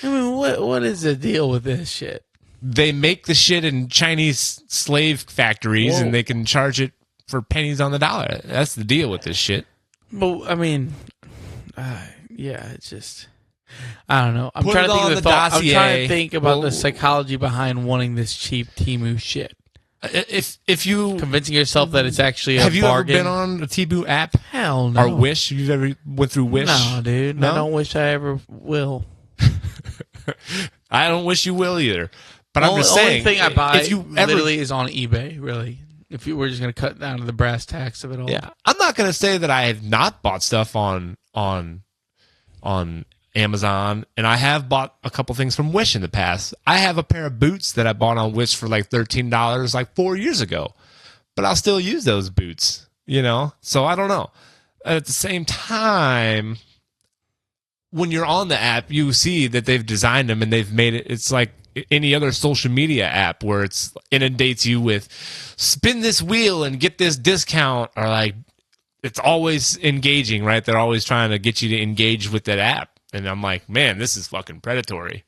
S3: I mean, what is the deal with this shit?
S2: They make the shit in Chinese slave factories, and they can charge it for pennies on the dollar. That's the deal with this shit.
S3: Well, I mean, yeah, it's just, I don't know. I'm
S2: Put
S3: trying
S2: it
S3: to think
S2: on
S3: of the
S2: the
S3: thought. I'm
S2: dossier.
S3: trying to think about
S2: Well-
S3: the psychology behind wanting this cheap Temu shit.
S2: If you
S3: Convincing yourself that it's actually a
S2: have you
S3: bargain.
S2: ever been on a Temu app
S3: Hell no.
S2: or Wish? You've ever went through Wish?
S3: No, dude.
S2: No?
S3: I don't wish I ever will.
S2: I don't wish you will either. But I'm
S3: The
S2: just
S3: only
S2: saying,
S3: thing I buy
S2: if you ever,
S3: literally is on eBay, really. If you were just going to cut down to the brass tacks of it all.
S2: yeah, I'm not going to say that I have not bought stuff on Amazon, and I have bought a couple things from Wish in the past. I have a pair of boots that I bought on Wish for like $13 like 4 years ago, but I'll still use those boots, you know? So I don't know. At the same time, when you're on the app, you see that they've designed them and they've made it, it's like any other social media app where it's inundates you with spin this wheel and get this discount, or like it's always engaging, right? They're always trying to get you to engage with that app. And I'm like, man, this is fucking predatory.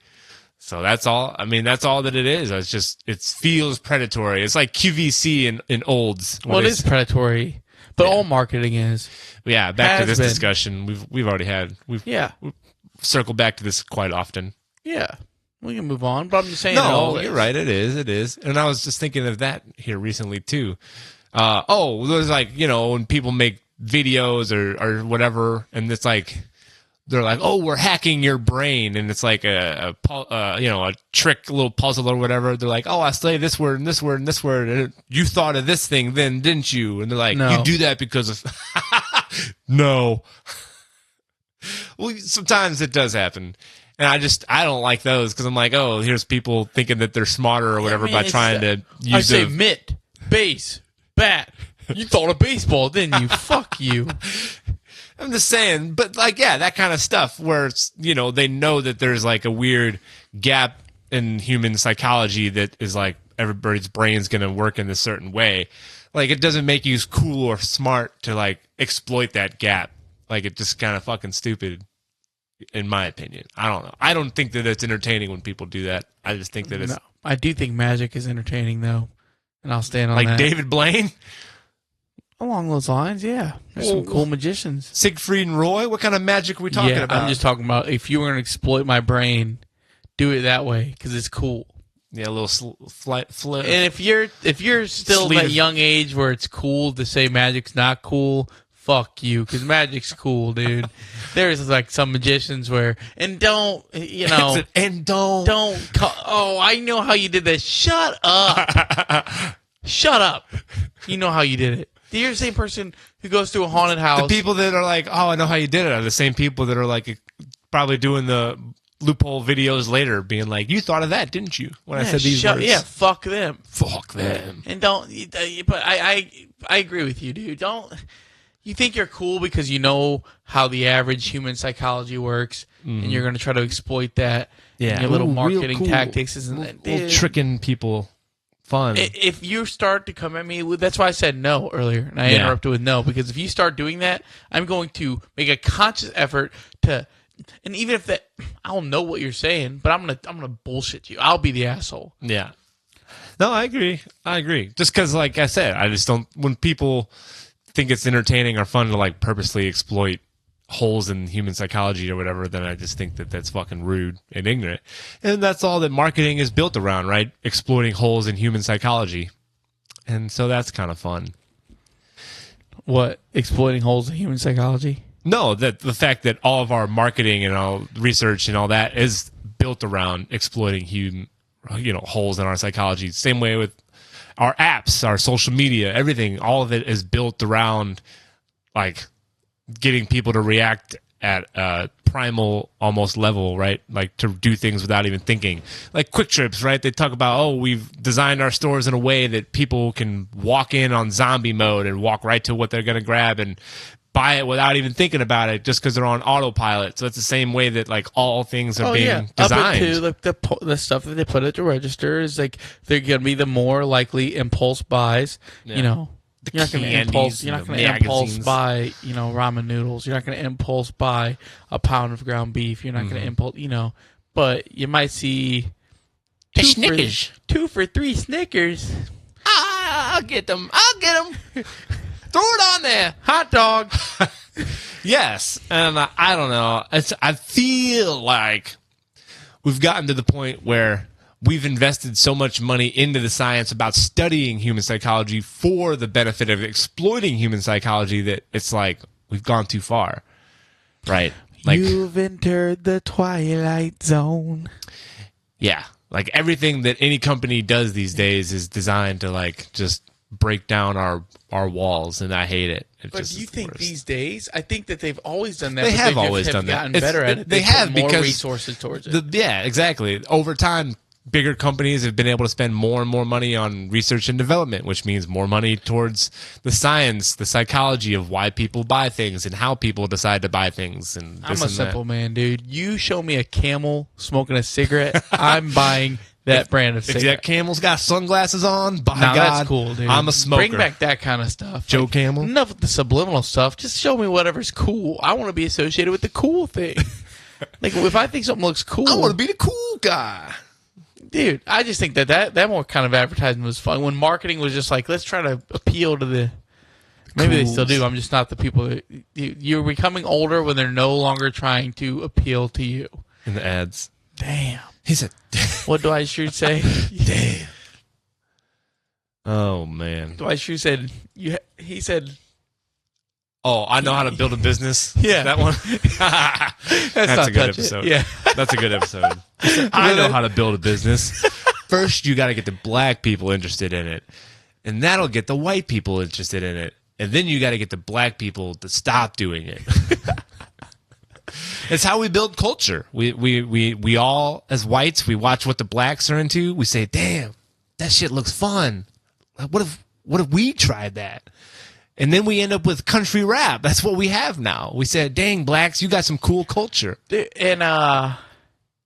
S2: So that's all. I mean, that's all that it is. It's just, it feels predatory. It's like QVC in olds.
S3: Well, it is predatory, but all marketing is.
S2: Yeah, back to
S3: Has
S2: this
S3: been.
S2: discussion we've already had. We've circled back to this quite often.
S3: Yeah. We can move on, but I'm just saying.
S2: No, you're right. It is. And I was just thinking of that here recently too. There's like, you know, when people make videos or whatever, and it's like, they're like, oh, we're hacking your brain, and it's like a trick, a little puzzle or whatever. They're like, oh, I say this word and this word and this word, and you thought of this thing then, didn't you? And they're like,
S3: No.
S2: you do that because of no. Well, sometimes it does happen, and I don't like those because I'm like, oh, here's people thinking that they're smarter or whatever by trying to use.
S3: I say mitt, base, bat. You thought of baseball, didn't you? Fuck you.
S2: I'm just saying, but like, yeah, that kind of stuff where it's, you know, they know that there's like a weird gap in human psychology that is like everybody's brain's going to work in a certain way. Like, it doesn't make you cool or smart to like exploit that gap. Like, it's just kind of fucking stupid, in my opinion. I don't know. I don't think that it's entertaining when people do that. I just think that it's
S3: No, I do think magic is entertaining, though, and I'll stand on
S2: like
S3: that.
S2: David Blaine,
S3: Along those lines, yeah. There's some cool magicians.
S2: Siegfried and Roy. What kind of magic are we talking about?
S3: I'm just talking about if you were going to exploit my brain, do it that way because it's cool.
S2: Yeah, a little flip.
S3: And if you're still
S2: Sleeve.
S3: that young age where it's cool to say magic's not cool, fuck you, because magic's cool, dude. There's like some magicians where oh, I know how you did that. Shut up. Shut up. You know how you did it. You're the same person who goes to a haunted house.
S2: The people that are like, oh, I know how you did it, are the same people that are like probably doing the loophole videos later, being like, you thought of that, didn't you? When I said these words.
S3: Yeah, fuck them.
S2: Fuck them.
S3: And don't. But I agree with you, dude. Don't. You think you're cool because you know how the average human psychology works, and you're going to try to exploit that.
S2: Yeah,
S3: in your little
S2: Ooh, real
S3: marketing
S2: cool.
S3: tactics, isn't that
S2: Little tricking people. Fun.
S3: If you start to come at me, that's why I said no earlier, and I
S2: Yeah.
S3: interrupted with no, because if you start doing that, I'm going to make a conscious effort to, and even if that, I'll know what you're saying, but I'm gonna bullshit you. I'll be the asshole.
S2: Yeah. No, I agree. Just because, like I said, I just don't. When people think it's entertaining or fun to like purposely exploit holes in human psychology or whatever, then I just think that that's fucking rude and ignorant. And that's all that marketing is built around, right? Exploiting holes in human psychology. And so that's kind of fun.
S3: What, exploiting holes in human psychology?
S2: No, that the fact that all of our marketing and all research and all that is built around exploiting holes in our psychology. Same way with our apps, our social media, everything. All of it is built around like getting people to react at a primal almost level, right? Like to do things without even thinking. Like Quick Trips, right? They talk about, oh, we've designed our stores in a way that people can walk in on zombie mode and walk right to what they're going to grab and buy it without even thinking about it just because they're on autopilot. So it's the same way that like all things are being designed.
S3: Up into the stuff that they put at the register is like they're going to be the more likely impulse buys.
S2: Yeah.
S3: You know, you're not going to impulse. You're not going to impulse buy ramen noodles. You're not going to impulse buy a pound of ground beef. You're not going to impulse. But you might see
S2: Snickers.
S3: 2 for $3 Snickers.
S2: I'll get them. Throw it on there.
S3: Hot dog.
S2: Yes, and I don't know. I feel like we've gotten to the point where we've invested so much money into the science about studying human psychology for the benefit of exploiting human psychology that it's like we've gone too far, right? Like,
S3: you've entered the twilight zone.
S2: Yeah, like everything that any company does these days is designed to like just break down our walls, and I hate it.
S3: But do you think these days? I think that they've always done that.
S2: They have always done that.
S3: Gotten better at it.
S2: They have
S3: put more
S2: because
S3: resources towards it.
S2: Yeah, exactly. Over time, bigger companies have been able to spend more and more money on research and development, which means more money towards the science, the psychology of why people buy things and how people decide to buy things. And
S3: I'm a simple man, dude. You show me a camel smoking a cigarette, I'm buying that brand of cigarette.
S2: If that camel's got sunglasses on, by
S3: God,
S2: that's
S3: cool, dude.
S2: I'm a smoker.
S3: Bring back that kind of stuff.
S2: Joe Camel?
S3: Enough with the subliminal stuff. Just show me whatever's cool. I want to be associated with the cool thing. Like, if I think something looks cool,
S2: I want to be the cool guy.
S3: Dude, I just think that more kind of advertising was fun. When marketing was just like, let's try to appeal to the... Maybe they still do. I'm just not the people that... You're becoming older when they're no longer trying to appeal to you.
S2: In the ads.
S3: Damn.
S2: He said...
S3: What Dwight Schrute say?
S2: Damn. Oh, man.
S3: Dwight Schrute said... He said...
S2: Oh, I know how to build a business.
S3: Yeah.
S2: That one? That's a good
S3: touch it.
S2: episode.
S3: Yeah.
S2: That's a good episode. I know how to build a business. First, you got to get the black people interested in it. And that'll get the white people interested in it. And then you got to get the black people to stop doing it. It's how we build culture. We all, as whites, we watch what the blacks are into. We say, damn, that shit looks fun. What if we tried that? And then we end up with country rap. That's what we have now. We said, dang, blacks, you got some cool culture.
S3: And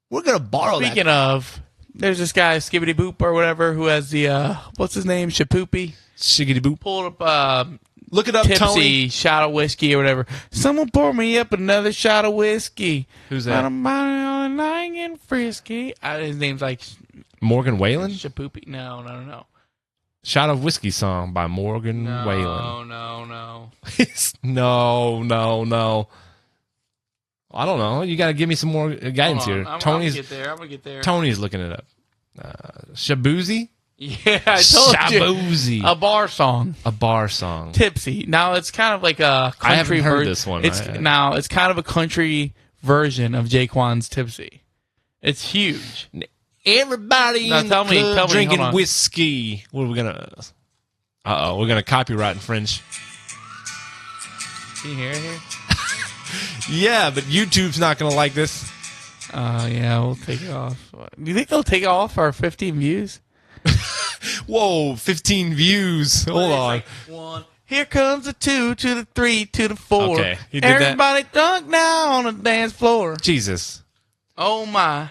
S2: we're going to borrow that.
S3: Speaking of, there's this guy, Skibbity Boop or whatever, who has the, what's his name? Shapoopy.
S2: Shiggity Boop.
S3: Pulled up,
S2: look it up,
S3: tipsy
S2: Tony.
S3: shot of whiskey or whatever. Someone pour me up another shot of whiskey.
S2: Who's that?
S3: I'm lying and frisky. His name's like
S2: Morgan Whalen?
S3: Shapoopy. No.
S2: Shot of Whiskey song by Morgan Whalen.
S3: No.
S2: No. I don't know. You got to give me some more guidance here.
S3: I'm gonna get there.
S2: Tony's looking it up. Shabuzi?
S3: Yeah, I told
S2: Shabuzi.
S3: you. A bar song.
S2: Tipsy.
S3: Now it's kind of like a country
S2: I haven't heard this one.
S3: It's kind of a country version of Jaquan's Tipsy. It's huge.
S2: Everybody
S3: now,
S2: in the club drinking
S3: hold on.
S2: whiskey. What are we gonna? We're gonna copyright infringe.
S3: Can you hear it here?
S2: Yeah, but YouTube's not gonna like this.
S3: Yeah, we'll take it off. Do you think they'll take it off our 15 views?
S2: Whoa, 15 views. Hold on.
S3: Like 1. Here comes the 2 to the 3 to the 4.
S2: Okay, you did
S3: Everybody drunk now on the dance floor.
S2: Jesus.
S3: Oh my,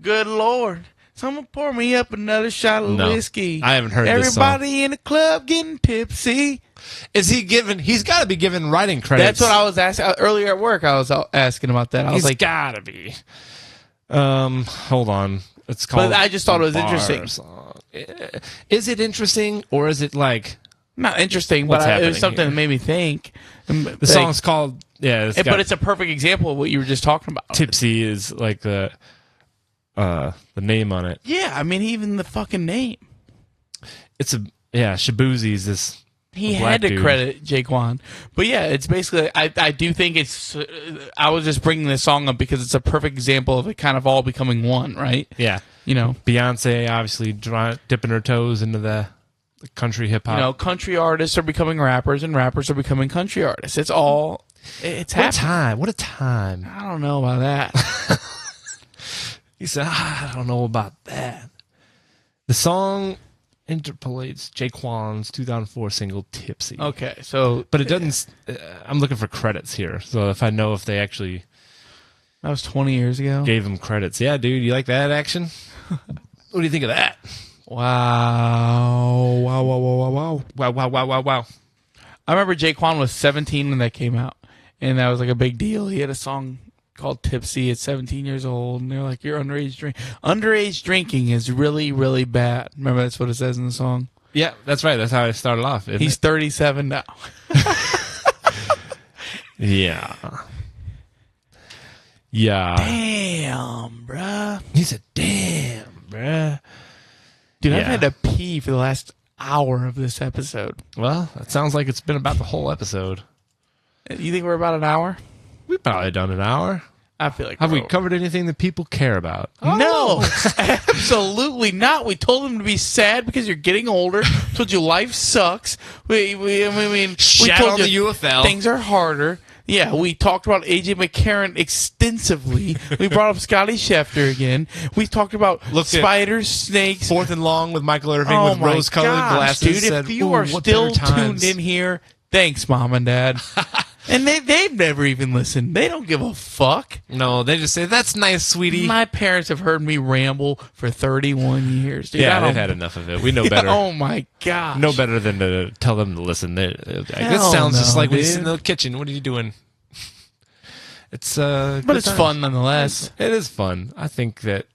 S3: good Lord! Someone pour me up another shot of whiskey.
S2: I haven't heard this song.
S3: Everybody in the club getting tipsy.
S2: Is he given? He's got to be given writing credits.
S3: That's what I was asking earlier at work. I was asking about that. I was like,
S2: gotta be. Hold on. It's called.
S3: But I just thought it was
S2: Bar
S3: interesting.
S2: Song. Is it interesting or is it like
S3: not interesting? But it was something that made me think.
S2: The song's called
S3: but it's a perfect example of what you were just talking about.
S2: Tipsy is like the name on it.
S3: Yeah, I mean even the fucking name.
S2: It's Shabuzi is this.
S3: He had to credit Jaquan. But yeah, it's basically, I do think it's, I was just bringing this song up because it's a perfect example of it kind of all becoming one, right?
S2: Yeah.
S3: You know?
S2: Beyonce obviously dipping her toes into the country hip hop.
S3: You know, country artists are becoming rappers and rappers are becoming country artists. It's all, it's happening.
S2: What a time.
S3: I don't know about that.
S2: He said, I don't know about that. The song interpolates Jaquan's 2004 single "Tipsy."
S3: Okay, so
S2: But it doesn't. I'm looking for credits here, so if I know if they actually
S3: that was 20 years ago.
S2: gave him credits. Yeah, dude, you like that action? What do you think of that?
S3: Wow. Wow, wow, wow, wow, wow.
S2: Wow, wow, wow, wow, wow.
S3: I remember Jaquan was 17 when that came out, and that was like a big deal. He had a song called Tipsy at 17 years old, and they're like, you're underage underage drinking is really, really bad. Remember, that's what it says in the song.
S2: Yeah, that's right. That's how I started off.
S3: He's 37 now.
S2: Yeah. Yeah.
S3: Damn, bruh.
S2: He said, damn, bruh.
S3: Dude, I've
S2: Yeah.
S3: had to pee for the last hour of this episode.
S2: Well, that sounds like it's been about the whole episode.
S3: You think we're about an hour?
S2: We've probably done an hour.
S3: I feel like
S2: Have we
S3: we're-
S2: covered anything that people care about?
S3: No, absolutely not. We told them to be sad because you're getting older. Told you life sucks. I mean,
S2: Shat
S3: we told
S2: on the UFL.
S3: Things are harder. Yeah, we talked about AJ McCarron extensively. We brought up Scotty Schefter again. We talked about
S2: Looked at
S3: spiders, snakes.
S2: Fourth and long with Michael Irving
S3: Oh
S2: with
S3: my
S2: rose-colored
S3: gosh,
S2: glasses.
S3: dude!
S2: Said,
S3: If you
S2: "Ooh,
S3: are
S2: what
S3: still
S2: better times."
S3: tuned in here, thanks, Mom and Dad. And they've never even listened. They don't give a fuck.
S2: No, they just say, that's nice, sweetie.
S3: My parents have heard me ramble for 31 years. Dude,
S2: Yeah,
S3: I
S2: they've
S3: don't-
S2: had enough of it. We know better.
S3: Oh my gosh.
S2: No better than to tell them to listen. This
S3: Hell
S2: sounds just
S3: no,
S2: like when you
S3: dude.
S2: sit in the kitchen. What are you doing? It's
S3: But it's fun nonetheless.
S2: It is fun. I think that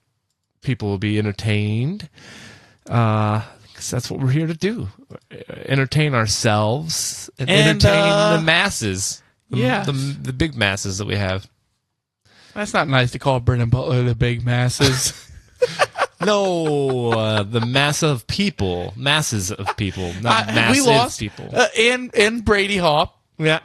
S2: people will be entertained. Because that's what we're here to do. Entertain ourselves and entertain the masses.
S3: Yes.
S2: The big masses that we have.
S3: That's not nice to call Brendan Butler the big masses.
S2: No, the masses of people, not massive
S3: we lost
S2: people.
S3: and Brady Hop
S2: Yeah,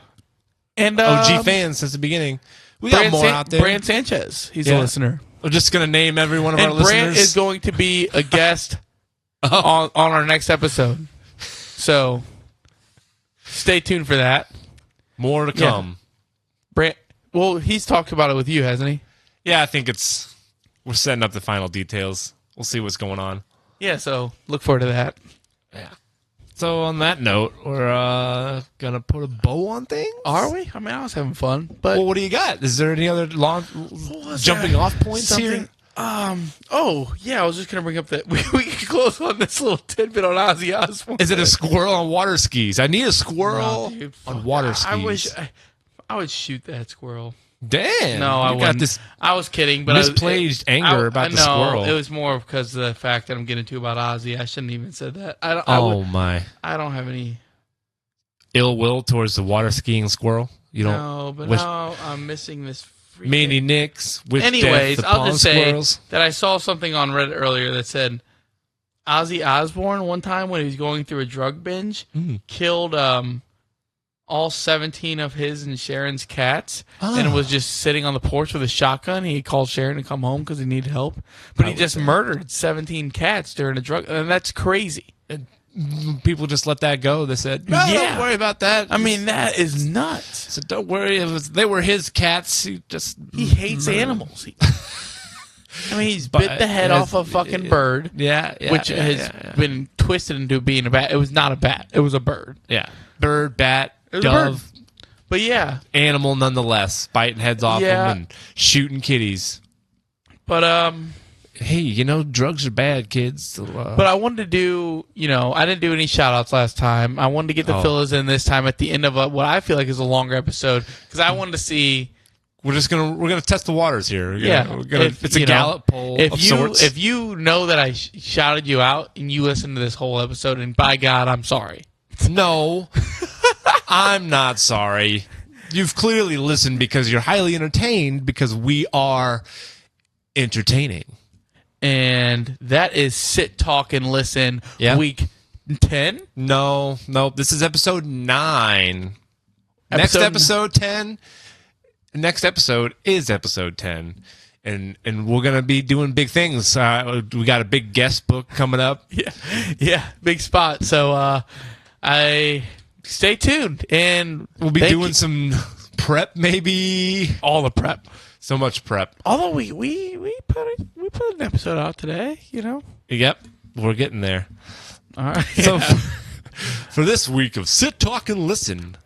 S3: and
S2: OG fans since the beginning. We got more out there.
S3: Brand Sanchez, he's
S2: Yeah.
S3: a listener.
S2: We're just gonna name every one of our
S3: And Brant
S2: listeners.
S3: is going to be a guest on our next episode. So stay tuned for that.
S2: More to come.
S3: Brant, well, he's talked about it with you, hasn't he?
S2: Yeah, I think we're setting up the final details. We'll see what's going on.
S3: Yeah, so look forward to that.
S2: Yeah. So on that note, we're gonna put a bow on things.
S3: Are we? I mean, I was having fun, but
S2: Well, what do you got? Is there any other jumping off points here?
S3: Oh, yeah, I was just going to bring up that we can close on this little tidbit on Ozzy Osbourne.
S2: Is it a squirrel on water skis? I need a squirrel
S3: No, dude,
S2: on
S3: fuck.
S2: water skis.
S3: I wish I would shoot that squirrel.
S2: Damn.
S3: No, I
S2: you got
S3: wouldn't.
S2: this
S3: I was kidding, but
S2: misplaced anger about the squirrel.
S3: It was more because of the fact that I'm getting to about Ozzy. I shouldn't even said that. I
S2: My.
S3: I don't have any.
S2: Ill will towards the water skiing squirrel. You don't.
S3: No, but
S2: wish-
S3: now I'm missing this. freaking-
S2: Meanie Nicks. With
S3: Anyways,
S2: death
S3: I'll
S2: upon
S3: just say
S2: squirrels.
S3: that I saw something on Reddit earlier that said Ozzy Osbourne one time when he was going through a drug binge killed all 17 of his and Sharon's cats and was just sitting on the porch with a shotgun. He called Sharon to come home because he needed help, but he just murdered 17 cats during a drug, and that's crazy.
S2: People just let that go. They said, "No,
S3: Yeah.
S2: don't worry about that."
S3: I mean, that is nuts.
S2: So don't worry. They were his cats. He
S3: Hates animals. I mean, he's bit the head off a fucking bird.
S2: Yeah,
S3: Which has been twisted into being a bat. It was not a bat. It was a bird.
S2: Yeah. Bird, bat,
S3: It was a
S2: dove,
S3: But yeah.
S2: animal nonetheless. Biting heads off
S3: Yeah.
S2: them and shooting kitties.
S3: But
S2: Hey, drugs are bad, kids. So,
S3: but I wanted to do, I didn't do any shout outs last time. I wanted to get the fillers in this time at the end of what I feel like is a longer episode because I wanted to see.
S2: we're gonna test the waters here. It's a
S3: you know,
S2: Gallup poll of sorts.
S3: If you know that I shouted you out and you listened to this whole episode, and by God, I'm sorry.
S2: No, I'm not sorry. You've clearly listened because you're highly entertained because we are entertaining.
S3: And that is Sit, Talk, and Listen week 10.
S2: No, this is episode 9. Next episode 10. Next episode is episode 10. And we're going to be doing big things. We got a big guest book coming up.
S3: Yeah, big spot. So I stay tuned. And
S2: We'll be doing some prep, maybe.
S3: all the prep.
S2: So much prep.
S3: Although we put an episode out today,
S2: Yep, we're getting there.
S3: All right.
S2: So for this week of Sit, Talk, and Listen.